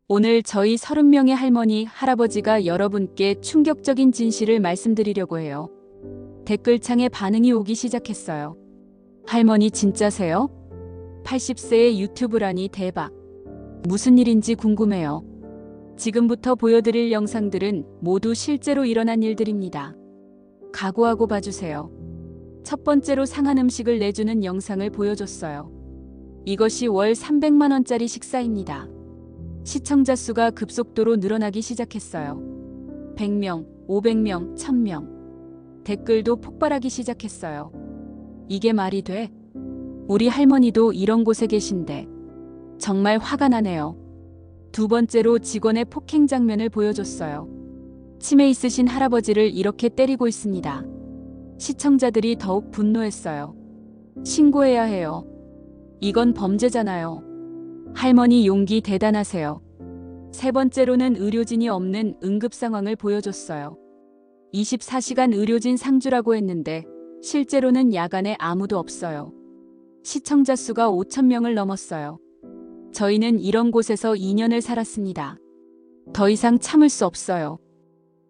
오늘 저희 30명의 할머니, 할아버지가 여러분께 충격적인 진실을 말씀드리려고 해요. 댓글창에 반응이 오기 시작했어요. 할머니 진짜세요? 80세의 유튜브라니 대박. 무슨 일인지 궁금해요. 지금부터 보여드릴 영상들은 모두 실제로 일어난 일들입니다. 각오하고 봐주세요. 첫 번째로 상한 음식을 내주는 영상을 보여줬어요. 이것이 월 300만 원짜리 식사입니다. 시청자 수가 급속도로 늘어나기 시작했어요. 100명, 500명, 1000명. 댓글도 폭발하기 시작했어요. 이게 말이 돼? 우리 할머니도 이런 곳에 계신데. 정말 화가 나네요. 두 번째로 직원의 폭행 장면을 보여줬어요. 치매 있으신 할아버지를 이렇게 때리고 있습니다. 시청자들이 더욱 분노했어요. 신고해야 해요. 이건 범죄잖아요. 할머니 용기 대단하세요. 세 번째로는 의료진이 없는 응급 상황을 보여줬어요. 24시간 의료진 상주라고 했는데 실제로는 야간에 아무도 없어요. 시청자 수가 5,000명을 넘었어요. 저희는 이런 곳에서 2년을 살았습니다. 더 이상 참을 수 없어요.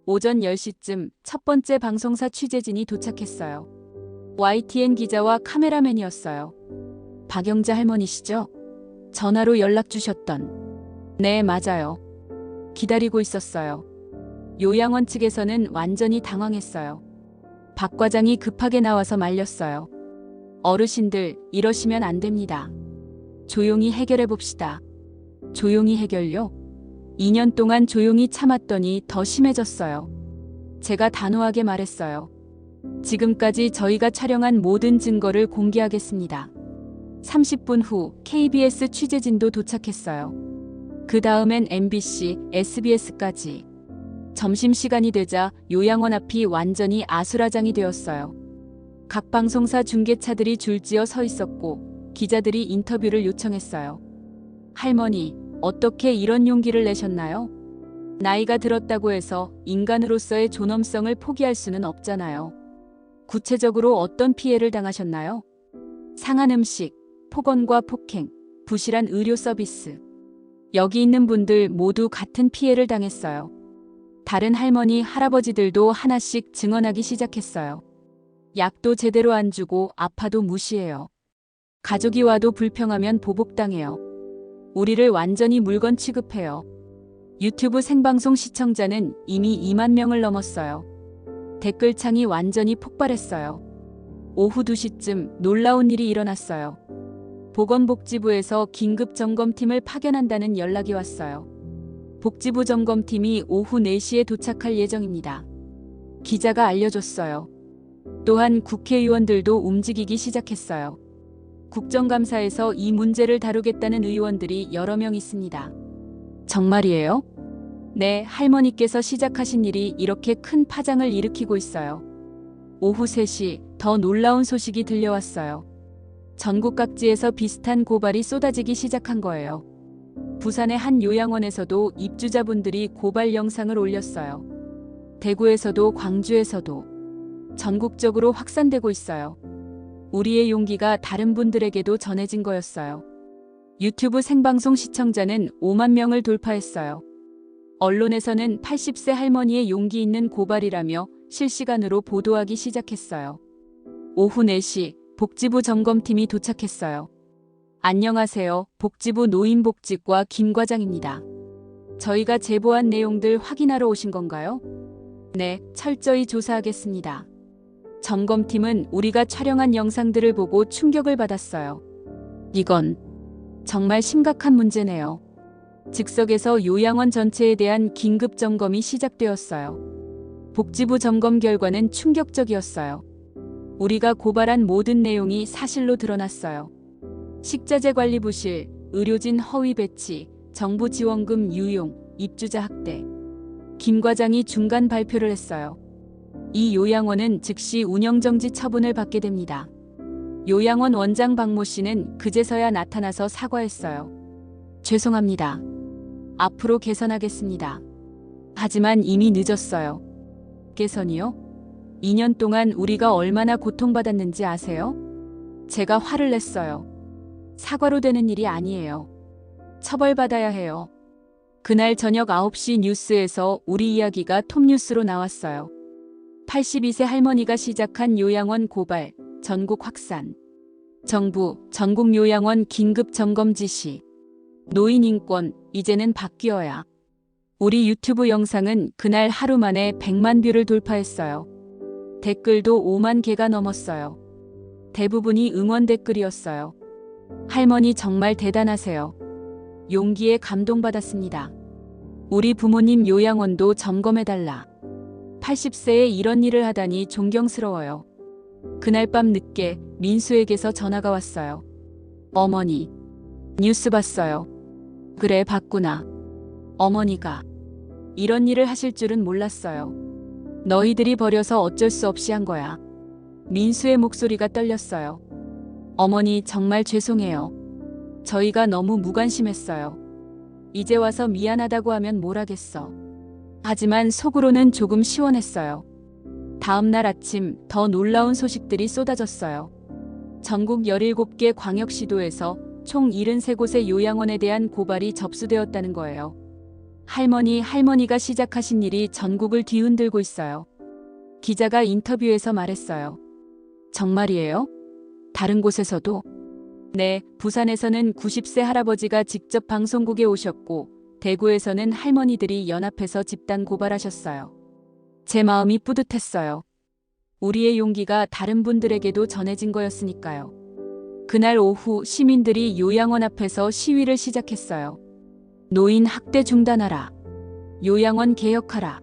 오전 10시쯤 첫 번째 방송사 취재진이 도착했어요. YTN 기자와 카메라맨이었어요. 박영자 할머니시죠? 전화로 연락 주셨던. 네, 맞아요. 기다리고 있었어요. 요양원 측에서는 완전히 당황했어요. 박 과장이 급하게 나와서 말렸어요. 어르신들, 이러시면 안 됩니다. 조용히 해결해 봅시다. 조용히 해결요? 2년 동안 조용히 참았더니 더 심해졌어요. 제가 단호하게 말했어요. 지금까지 저희가 촬영한 모든 증거를 공개하겠습니다. 30분 후 KBS 취재진도 도착했어요. 그 다음엔 MBC, SBS까지. 점심시간이 되자 요양원 앞이 완전히 아수라장이 되었어요. 각 방송사 중계차들이 줄지어 서 있었고 기자들이 인터뷰를 요청했어요. 할머니, 어떻게 이런 용기를 내셨나요? 나이가 들었다고 해서 인간으로서의 존엄성을 포기할 수는 없잖아요. 구체적으로 어떤 피해를 당하셨나요? 상한 음식, 폭언과 폭행, 부실한 의료 서비스. 여기 있는 분들 모두 같은 피해를 당했어요. 다른 할머니, 할아버지들도 하나씩 증언하기 시작했어요. 약도 제대로 안 주고 아파도 무시해요. 가족이 와도 불평하면 보복당해요. 우리를 완전히 물건 취급해요. 유튜브 생방송 시청자는 이미 2만 명을 넘었어요. 댓글창이 완전히 폭발했어요. 오후 2시쯤 놀라운 일이 일어났어요. 보건복지부에서 긴급 점검팀을 파견한다는 연락이 왔어요. 복지부 점검팀이 오후 4시에 도착할 예정입니다. 기자가 알려줬어요. 또한 국회의원들도 움직이기 시작했어요. 국정감사에서 이 문제를 다루겠다는 의원들이 여러 명 있습니다. 정말이에요? 네, 할머니께서 시작하신 일이 이렇게 큰 파장을 일으키고 있어요. 오후 3시 더 놀라운 소식이 들려왔어요. 전국 각지에서 비슷한 고발이 쏟아지기 시작한 거예요. 부산의 한 요양원에서도 입주자분들이 고발 영상을 올렸어요. 대구에서도 광주에서도 전국적으로 확산되고 있어요. 우리의 용기가 다른 분들에게도 전해진 거였어요. 유튜브 생방송 시청자는 5만 명을 돌파했어요. 언론에서는 80세 할머니의 용기 있는 고발이라며 실시간으로 보도하기 시작했어요. 오후 4시 복지부 점검팀이 도착했어요. 안녕하세요. 복지부 노인복지과 김 과장입니다. 저희가 제보한 내용들 확인하러 오신 건가요? 네, 철저히 조사하겠습니다. 점검팀은 우리가 촬영한 영상들을 보고 충격을 받았어요. 이건 정말 심각한 문제네요. 즉석에서 요양원 전체에 대한 긴급 점검이 시작되었어요. 복지부 점검 결과는 충격적이었어요. 우리가 고발한 모든 내용이 사실로 드러났어요. 식자재 관리 부실, 의료진 허위 배치, 정부 지원금 유용, 입주자 학대. 김 과장이 중간 발표를 했어요. 이 요양원은 즉시 운영정지 처분을 받게 됩니다. 요양원 원장 박모 씨는 그제서야 나타나서 사과했어요. 죄송합니다. 앞으로 개선하겠습니다. 하지만 이미 늦었어요. 개선이요? 2년 동안 우리가 얼마나 고통받았는지 아세요? 제가 화를 냈어요. 사과로 되는 일이 아니에요. 처벌받아야 해요. 그날 저녁 9시 뉴스에서 우리 이야기가 톱뉴스로 나왔어요. 82세 할머니가 시작한 요양원 고발, 전국 확산. 정부, 전국 요양원 긴급 점검 지시. 노인 인권, 이제는 바뀌어야. 우리 유튜브 영상은 그날 하루 만에 100만 뷰를 돌파했어요. 댓글도 5만 개가 넘었어요. 대부분이 응원 댓글이었어요. 할머니 정말 대단하세요. 용기에 감동받았습니다. 우리 부모님 요양원도 점검해달라. 80세에 이런 일을 하다니 존경스러워요. 그날 밤 늦게 민수에게서 전화가 왔어요. 어머니, 뉴스 봤어요. 그래, 봤구나. 어머니가 이런 일을 하실 줄은 몰랐어요. 너희들이 버려서 어쩔 수 없이 한 거야. 민수의 목소리가 떨렸어요. 어머니 정말 죄송해요. 저희가 너무 무관심했어요. 이제 와서 미안하다고 하면 뭘 하겠어. 하지만 속으로는 조금 시원했어요. 다음 날 아침 더 놀라운 소식들이 쏟아졌어요. 전국 17개 광역시도에서 총 73곳의 요양원에 대한 고발이 접수되었다는 거예요. 할머니가 시작하신 일이 전국을 뒤흔들고 있어요. 기자가 인터뷰에서 말했어요. 정말이에요? 다른 곳에서도? 네, 부산에서는 90세 할아버지가 직접 방송국에 오셨고, 대구에서는 할머니들이 연합해서 집단 고발하셨어요. 제 마음이 뿌듯했어요. 우리의 용기가 다른 분들에게도 전해진 거였으니까요. 그날 오후 시민들이 요양원 앞에서 시위를 시작했어요. 노인 학대 중단하라. 요양원 개혁하라.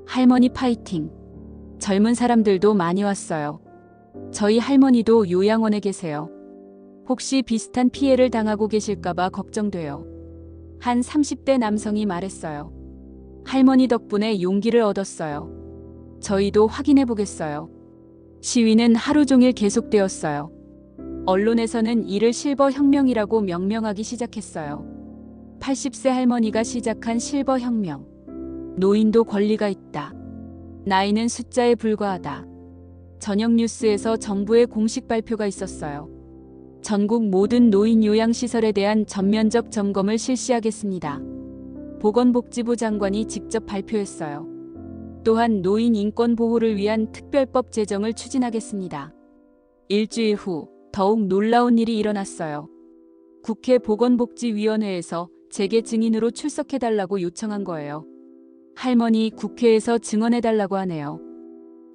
할머니 파이팅. 젊은 사람들도 많이 왔어요. 저희 할머니도 요양원에 계세요. 혹시 비슷한 피해를 당하고 계실까봐 걱정돼요. 한 30대 남성이 말했어요. 할머니 덕분에 용기를 얻었어요. 저희도 확인해 보겠어요. 시위는 하루 종일 계속되었어요. 언론에서는 이를 실버 혁명이라고 명명하기 시작했어요. 80세 할머니가 시작한 실버 혁명. 노인도 권리가 있다. 나이는 숫자에 불과하다. 저녁 뉴스에서 정부의 공식 발표가 있었어요. 전국 모든 노인 요양시설에 대한 전면적 점검을 실시하겠습니다. 보건복지부 장관이 직접 발표했어요. 또한 노인 인권 보호를 위한 특별법 제정을 추진하겠습니다. 일주일 후 더욱 놀라운 일이 일어났어요. 국회 보건복지위원회에서 재계 증인으로 출석해달라고 요청한 거예요. 할머니 국회에서 증언해달라고 하네요.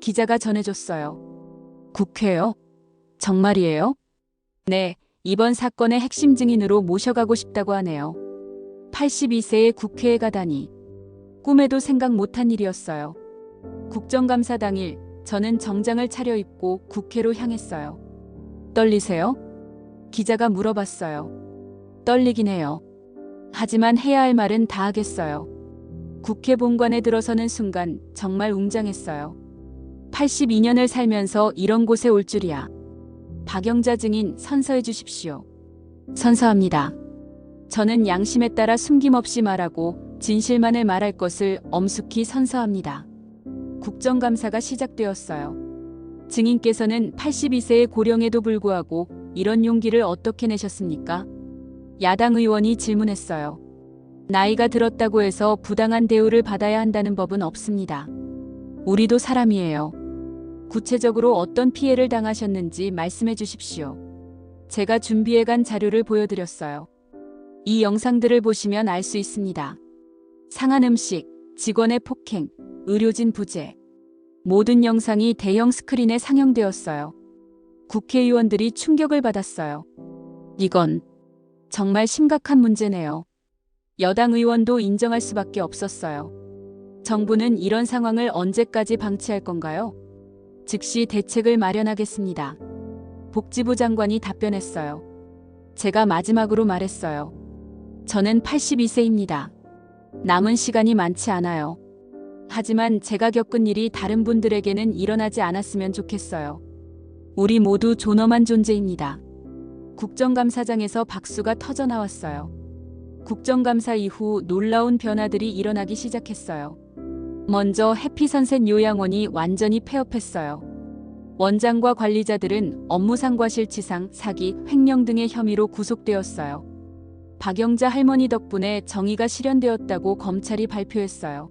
기자가 전해줬어요. 국회요? 정말이에요? 네, 이번 사건의 핵심 증인으로 모셔가고 싶다고 하네요. 82세에 국회에 가다니. 꿈에도 생각 못한 일이었어요. 국정감사 당일 저는 정장을 차려입고 국회로 향했어요. 떨리세요? 기자가 물어봤어요. 떨리긴 해요. 하지만 해야 할 말은 다 하겠어요. 국회 본관에 들어서는 순간 정말 웅장했어요. 82년을 살면서 이런 곳에 올 줄이야. 박영자 증인 선서해 주십시오. 선서합니다. 저는 양심에 따라 숨김없이 말하고 진실만을 말할 것을 엄숙히 선서합니다. 국정감사가 시작되었어요. 증인께서는 82세의 고령에도 불구하고 이런 용기를 어떻게 내셨습니까? 야당 의원이 질문했어요. 나이가 들었다고 해서 부당한 대우를 받아야 한다는 법은 없습니다. 우리도 사람이에요. 구체적으로 어떤 피해를 당하셨는지 말씀해 주십시오. 제가 준비해간 자료를 보여드렸어요. 이 영상들을 보시면 알 수 있습니다. 상한 음식, 직원의 폭행, 의료진 부재. 모든 영상이 대형 스크린에 상영되었어요. 국회의원들이 충격을 받았어요. 이건 정말 심각한 문제네요. 여당 의원도 인정할 수밖에 없었어요. 정부는 이런 상황을 언제까지 방치할 건가요? 즉시 대책을 마련하겠습니다. 복지부 장관이 답변했어요. 제가 마지막으로 말했어요. 저는 82세입니다. 남은 시간이 많지 않아요. 하지만 제가 겪은 일이 다른 분들에게는 일어나지 않았으면 좋겠어요. 우리 모두 존엄한 존재입니다. 국정감사장에서 박수가 터져 나왔어요. 국정감사 이후 놀라운 변화들이 일어나기 시작했어요. 먼저 해피선셋 요양원이 완전히 폐업했어요. 원장과 관리자들은 업무상과실치상, 사기, 횡령 등의 혐의로 구속되었어요. 박영자 할머니 덕분에 정의가 실현되었다고 검찰이 발표했어요.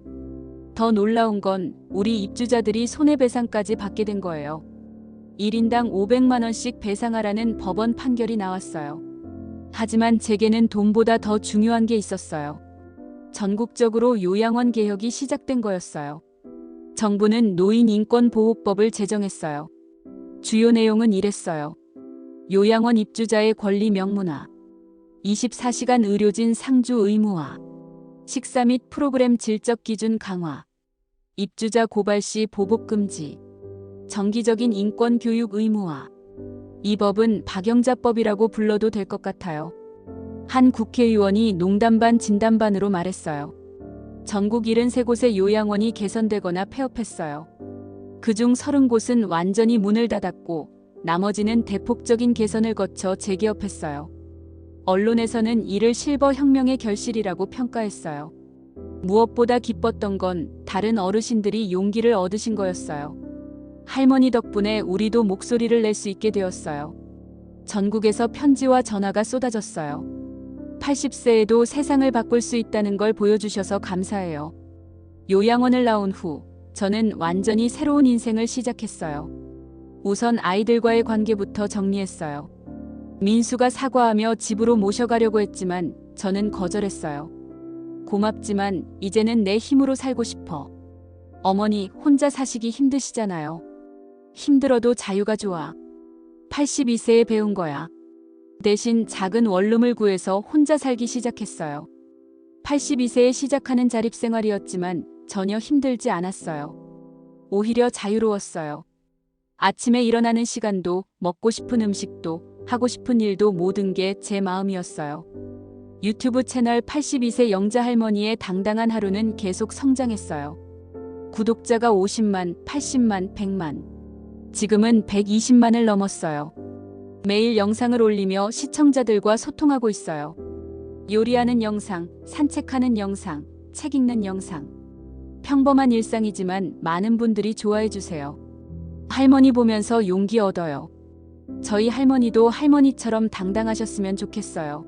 더 놀라운 건 우리 입주자들이 손해배상까지 받게 된 거예요. 1인당 500만 원씩 배상하라는 법원 판결이 나왔어요. 하지만 제게는 돈보다 더 중요한 게 있었어요. 전국적으로 요양원 개혁이 시작된 거였어요. 정부는 노인인권보호법을 제정했어요. 주요 내용은 이랬어요. 요양원 입주자의 권리 명문화, 24시간 의료진 상주 의무화, 식사 및 프로그램 질적 기준 강화, 입주자 고발 시 보복 금지, 정기적인 인권 교육 의무화. 이 법은 박영자법이라고 불러도 될 것 같아요. 한 국회의원이 농담 반 진담 반으로 말했어요. 전국 73곳의 요양원이 개선되거나 폐업했어요. 그중 30곳은 완전히 문을 닫았고 나머지는 대폭적인 개선을 거쳐 재개업했어요. 언론에서는 이를 실버 혁명의 결실이라고 평가했어요. 무엇보다 기뻤던 건 다른 어르신들이 용기를 얻으신 거였어요. 할머니 덕분에 우리도 목소리를 낼 수 있게 되었어요. 전국에서 편지와 전화가 쏟아졌어요. 80세에도 세상을 바꿀 수 있다는 걸 보여주셔서 감사해요. 요양원을 나온 후 저는 완전히 새로운 인생을 시작했어요. 우선 아이들과의 관계부터 정리했어요. 민수가 사과하며 집으로 모셔가려고 했지만 저는 거절했어요. 고맙지만 이제는 내 힘으로 살고 싶어. 어머니 혼자 사시기 힘드시잖아요. 힘들어도 자유가 좋아. 82세에 배운 거야. 대신 작은 원룸을 구해서 혼자 살기 시작했어요. 82세에 시작하는 자립생활이었지만 전혀 힘들지 않았어요. 오히려 자유로웠어요. 아침에 일어나는 시간도, 먹고 싶은 음식도, 하고 싶은 일도 모든 게 제 마음이었어요. 유튜브 채널 82세 영자 할머니의 당당한 하루는 계속 성장했어요. 구독자가 50만, 80만, 100만. 지금은 120만을 넘었어요. 매일 영상을 올리며 시청자들과 소통하고 있어요. 요리하는 영상, 산책하는 영상, 책 읽는 영상. 평범한 일상이지만 많은 분들이 좋아해 주세요. 할머니 보면서 용기 얻어요. 저희 할머니도 할머니처럼 당당하셨으면 좋겠어요.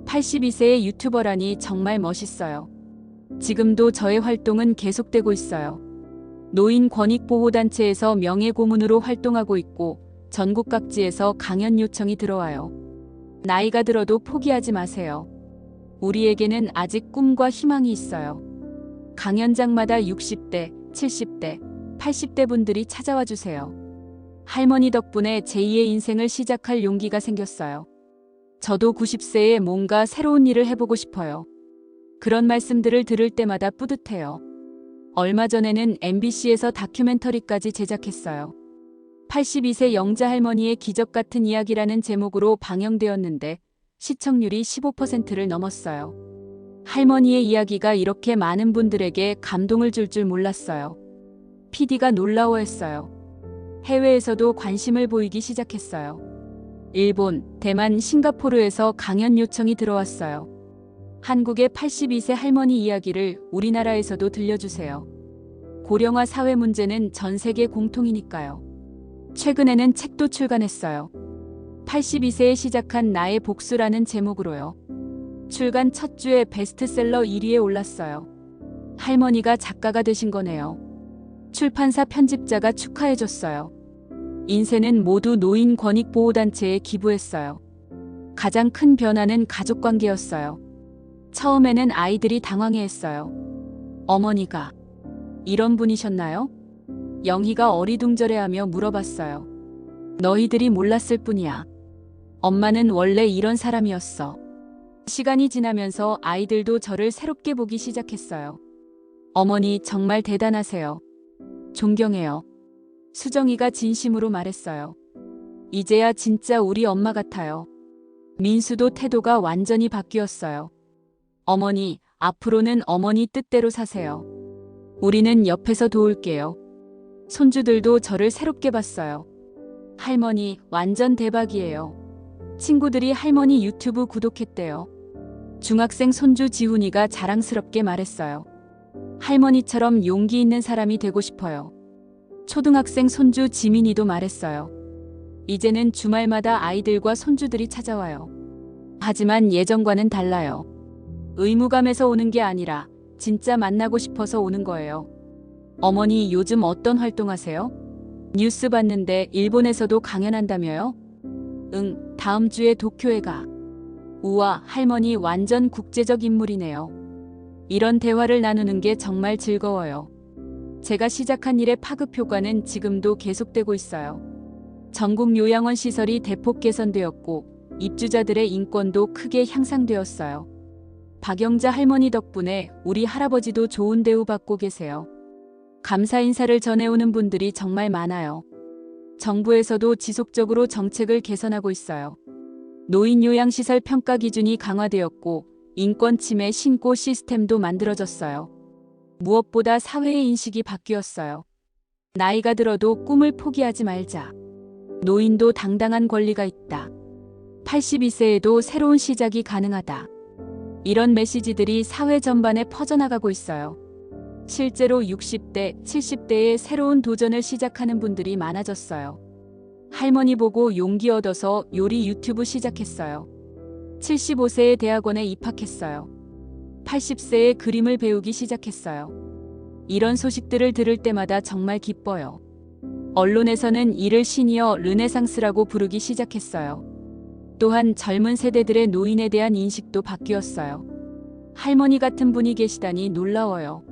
82세의 유튜버라니 정말 멋있어요. 지금도 저의 활동은 계속되고 있어요. 노인 권익보호단체에서 명예고문으로 활동하고 있고 전국 각지에서 강연 요청이 들어와요. 나이가 들어도 포기하지 마세요. 우리에게는 아직 꿈과 희망이 있어요. 강연장마다 60대, 70대, 80대 분들이 찾아와 주세요. 할머니 덕분에 제2의 인생을 시작할 용기가 생겼어요. 저도 90세에 뭔가 새로운 일을 해보고 싶어요. 그런 말씀들을 들을 때마다 뿌듯해요. 얼마 전에는 MBC에서 다큐멘터리까지 제작했어요. 82세 영자 할머니의 기적 같은 이야기라는 제목으로 방영되었는데 시청률이 15%를 넘었어요. 할머니의 이야기가 이렇게 많은 분들에게 감동을 줄 줄 몰랐어요. PD가 놀라워했어요. 해외에서도 관심을 보이기 시작했어요. 일본, 대만, 싱가포르에서 강연 요청이 들어왔어요. 한국의 82세 할머니 이야기를 우리나라에서도 들려주세요. 고령화 사회 문제는 전 세계 공통이니까요. 최근에는 책도 출간했어요. 82세에 시작한 나의 복수라는 제목으로요. 출간 첫 주에 베스트셀러 1위에 올랐어요. 할머니가 작가가 되신 거네요. 출판사 편집자가 축하해줬어요. 인쇄는 모두 노인 권익보호단체에 기부했어요. 가장 큰 변화는 가족관계였어요. 처음에는 아이들이 당황해했어요. 어머니가 이런 분이셨나요? 영희가 어리둥절해하며 물어봤어요. 너희들이 몰랐을 뿐이야. 엄마는 원래 이런 사람이었어. 시간이 지나면서 아이들도 저를 새롭게 보기 시작했어요. 어머니 정말 대단하세요. 존경해요. 수정이가 진심으로 말했어요. 이제야 진짜 우리 엄마 같아요. 민수도 태도가 완전히 바뀌었어요. 어머니, 앞으로는 어머니 뜻대로 사세요. 우리는 옆에서 도울게요. 손주들도 저를 새롭게 봤어요. 할머니, 완전 대박이에요. 친구들이 할머니 유튜브 구독했대요. 중학생 손주 지훈이가 자랑스럽게 말했어요. 할머니처럼 용기 있는 사람이 되고 싶어요. 초등학생 손주 지민이도 말했어요. 이제는 주말마다 아이들과 손주들이 찾아와요. 하지만 예전과는 달라요. 의무감에서 오는 게 아니라 진짜 만나고 싶어서 오는 거예요. 어머니 요즘 어떤 활동하세요? 뉴스 봤는데 일본에서도 강연한다며요? 응, 다음 주에 도쿄에 가. 우와, 할머니 완전 국제적 인물이네요. 이런 대화를 나누는 게 정말 즐거워요. 제가 시작한 일의 파급 효과는 지금도 계속되고 있어요. 전국 요양원 시설이 대폭 개선되었고 입주자들의 인권도 크게 향상되었어요. 박영자 할머니 덕분에 우리 할아버지도 좋은 대우 받고 계세요. 감사 인사를 전해오는 분들이 정말 많아요. 정부에서도 지속적으로 정책을 개선하고 있어요. 노인 요양시설 평가 기준이 강화되었고 인권 침해 신고 시스템도 만들어졌어요. 무엇보다 사회의 인식이 바뀌었어요. 나이가 들어도 꿈을 포기하지 말자. 노인도 당당한 권리가 있다. 82세에도 새로운 시작이 가능하다. 이런 메시지들이 사회 전반에 퍼져나가고 있어요. 실제로 60대, 70대의 새로운 도전을 시작하는 분들이 많아졌어요. 할머니 보고 용기 얻어서 요리 유튜브 시작했어요. 75세에 대학원에 입학했어요. 80세에 그림을 배우기 시작했어요. 이런 소식들을 들을 때마다 정말 기뻐요. 언론에서는 이를 시니어 르네상스라고 부르기 시작했어요. 또한 젊은 세대들의 노인에 대한 인식도 바뀌었어요. 할머니 같은 분이 계시다니 놀라워요.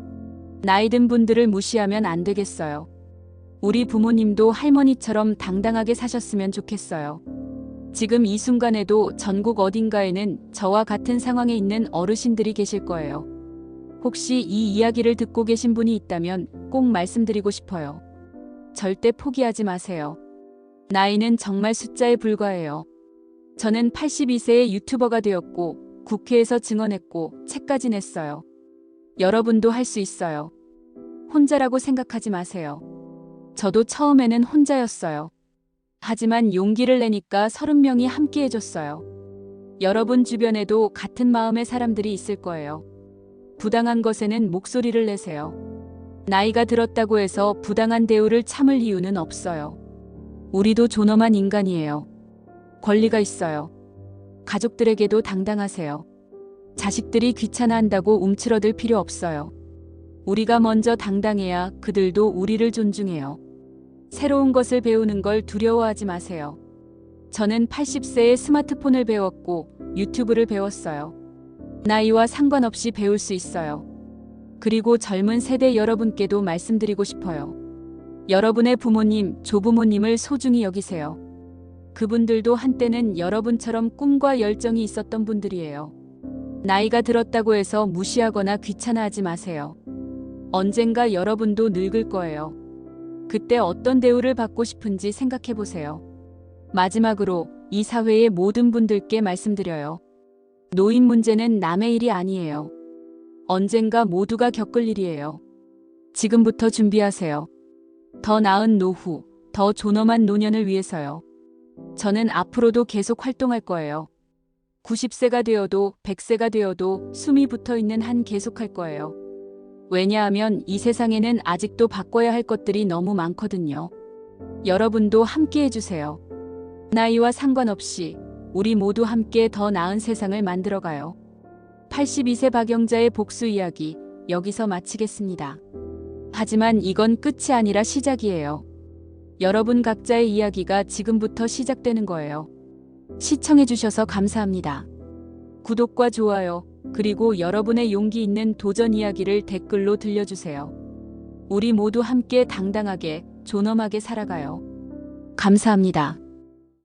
나이 든 분들을 무시하면 안 되겠어요. 우리 부모님도 할머니처럼 당당하게 사셨으면 좋겠어요. 지금 이 순간에도 전국 어딘가에는 저와 같은 상황에 있는 어르신들이 계실 거예요. 혹시 이 이야기를 듣고 계신 분이 있다면 꼭 말씀드리고 싶어요. 절대 포기하지 마세요. 나이는 정말 숫자에 불과해요. 저는 82세에 유튜버가 되었고 국회에서 증언했고 책까지 냈어요. 여러분도 할 수 있어요. 혼자라고 생각하지 마세요. 저도 처음에는 혼자였어요. 하지만 용기를 내니까 30명이 함께 해줬어요. 여러분 주변에도 같은 마음의 사람들이 있을 거예요. 부당한 것에는 목소리를 내세요. 나이가 들었다고 해서 부당한 대우를 참을 이유는 없어요. 우리도 존엄한 인간이에요. 권리가 있어요. 가족들에게도 당당하세요. 자식들이 귀찮아한다고 움츠러들 필요 없어요. 우리가 먼저 당당해야 그들도 우리를 존중해요. 새로운 것을 배우는 걸 두려워하지 마세요. 저는 80세에 스마트폰을 배웠고 유튜브를 배웠어요. 나이와 상관없이 배울 수 있어요. 그리고 젊은 세대 여러분께도 말씀드리고 싶어요. 여러분의 부모님, 조부모님을 소중히 여기세요. 그분들도 한때는 여러분처럼 꿈과 열정이 있었던 분들이에요. 나이가 들었다고 해서 무시하거나 귀찮아하지 마세요. 언젠가 여러분도 늙을 거예요. 그때 어떤 대우를 받고 싶은지 생각해 보세요. 마지막으로 이 사회의 모든 분들께 말씀드려요. 노인 문제는 남의 일이 아니에요. 언젠가 모두가 겪을 일이에요. 지금부터 준비하세요. 더 나은 노후, 더 존엄한 노년을 위해서요. 저는 앞으로도 계속 활동할 거예요. 90세가 되어도 100세가 되어도 숨이 붙어 있는 한 계속할 거예요. 왜냐하면 이 세상에는 아직도 바꿔야 할 것들이 너무 많거든요. 여러분도 함께 해주세요. 나이와 상관없이 우리 모두 함께 더 나은 세상을 만들어가요. 82세 박영자의 복수 이야기 여기서 마치겠습니다. 하지만 이건 끝이 아니라 시작이에요. 여러분 각자의 이야기가 지금부터 시작되는 거예요. 시청해주셔서 감사합니다. 구독과 좋아요, 그리고 여러분의 용기 있는 도전 이야기를 댓글로 들려주세요. 우리 모두 함께 당당하게, 존엄하게 살아가요. 감사합니다.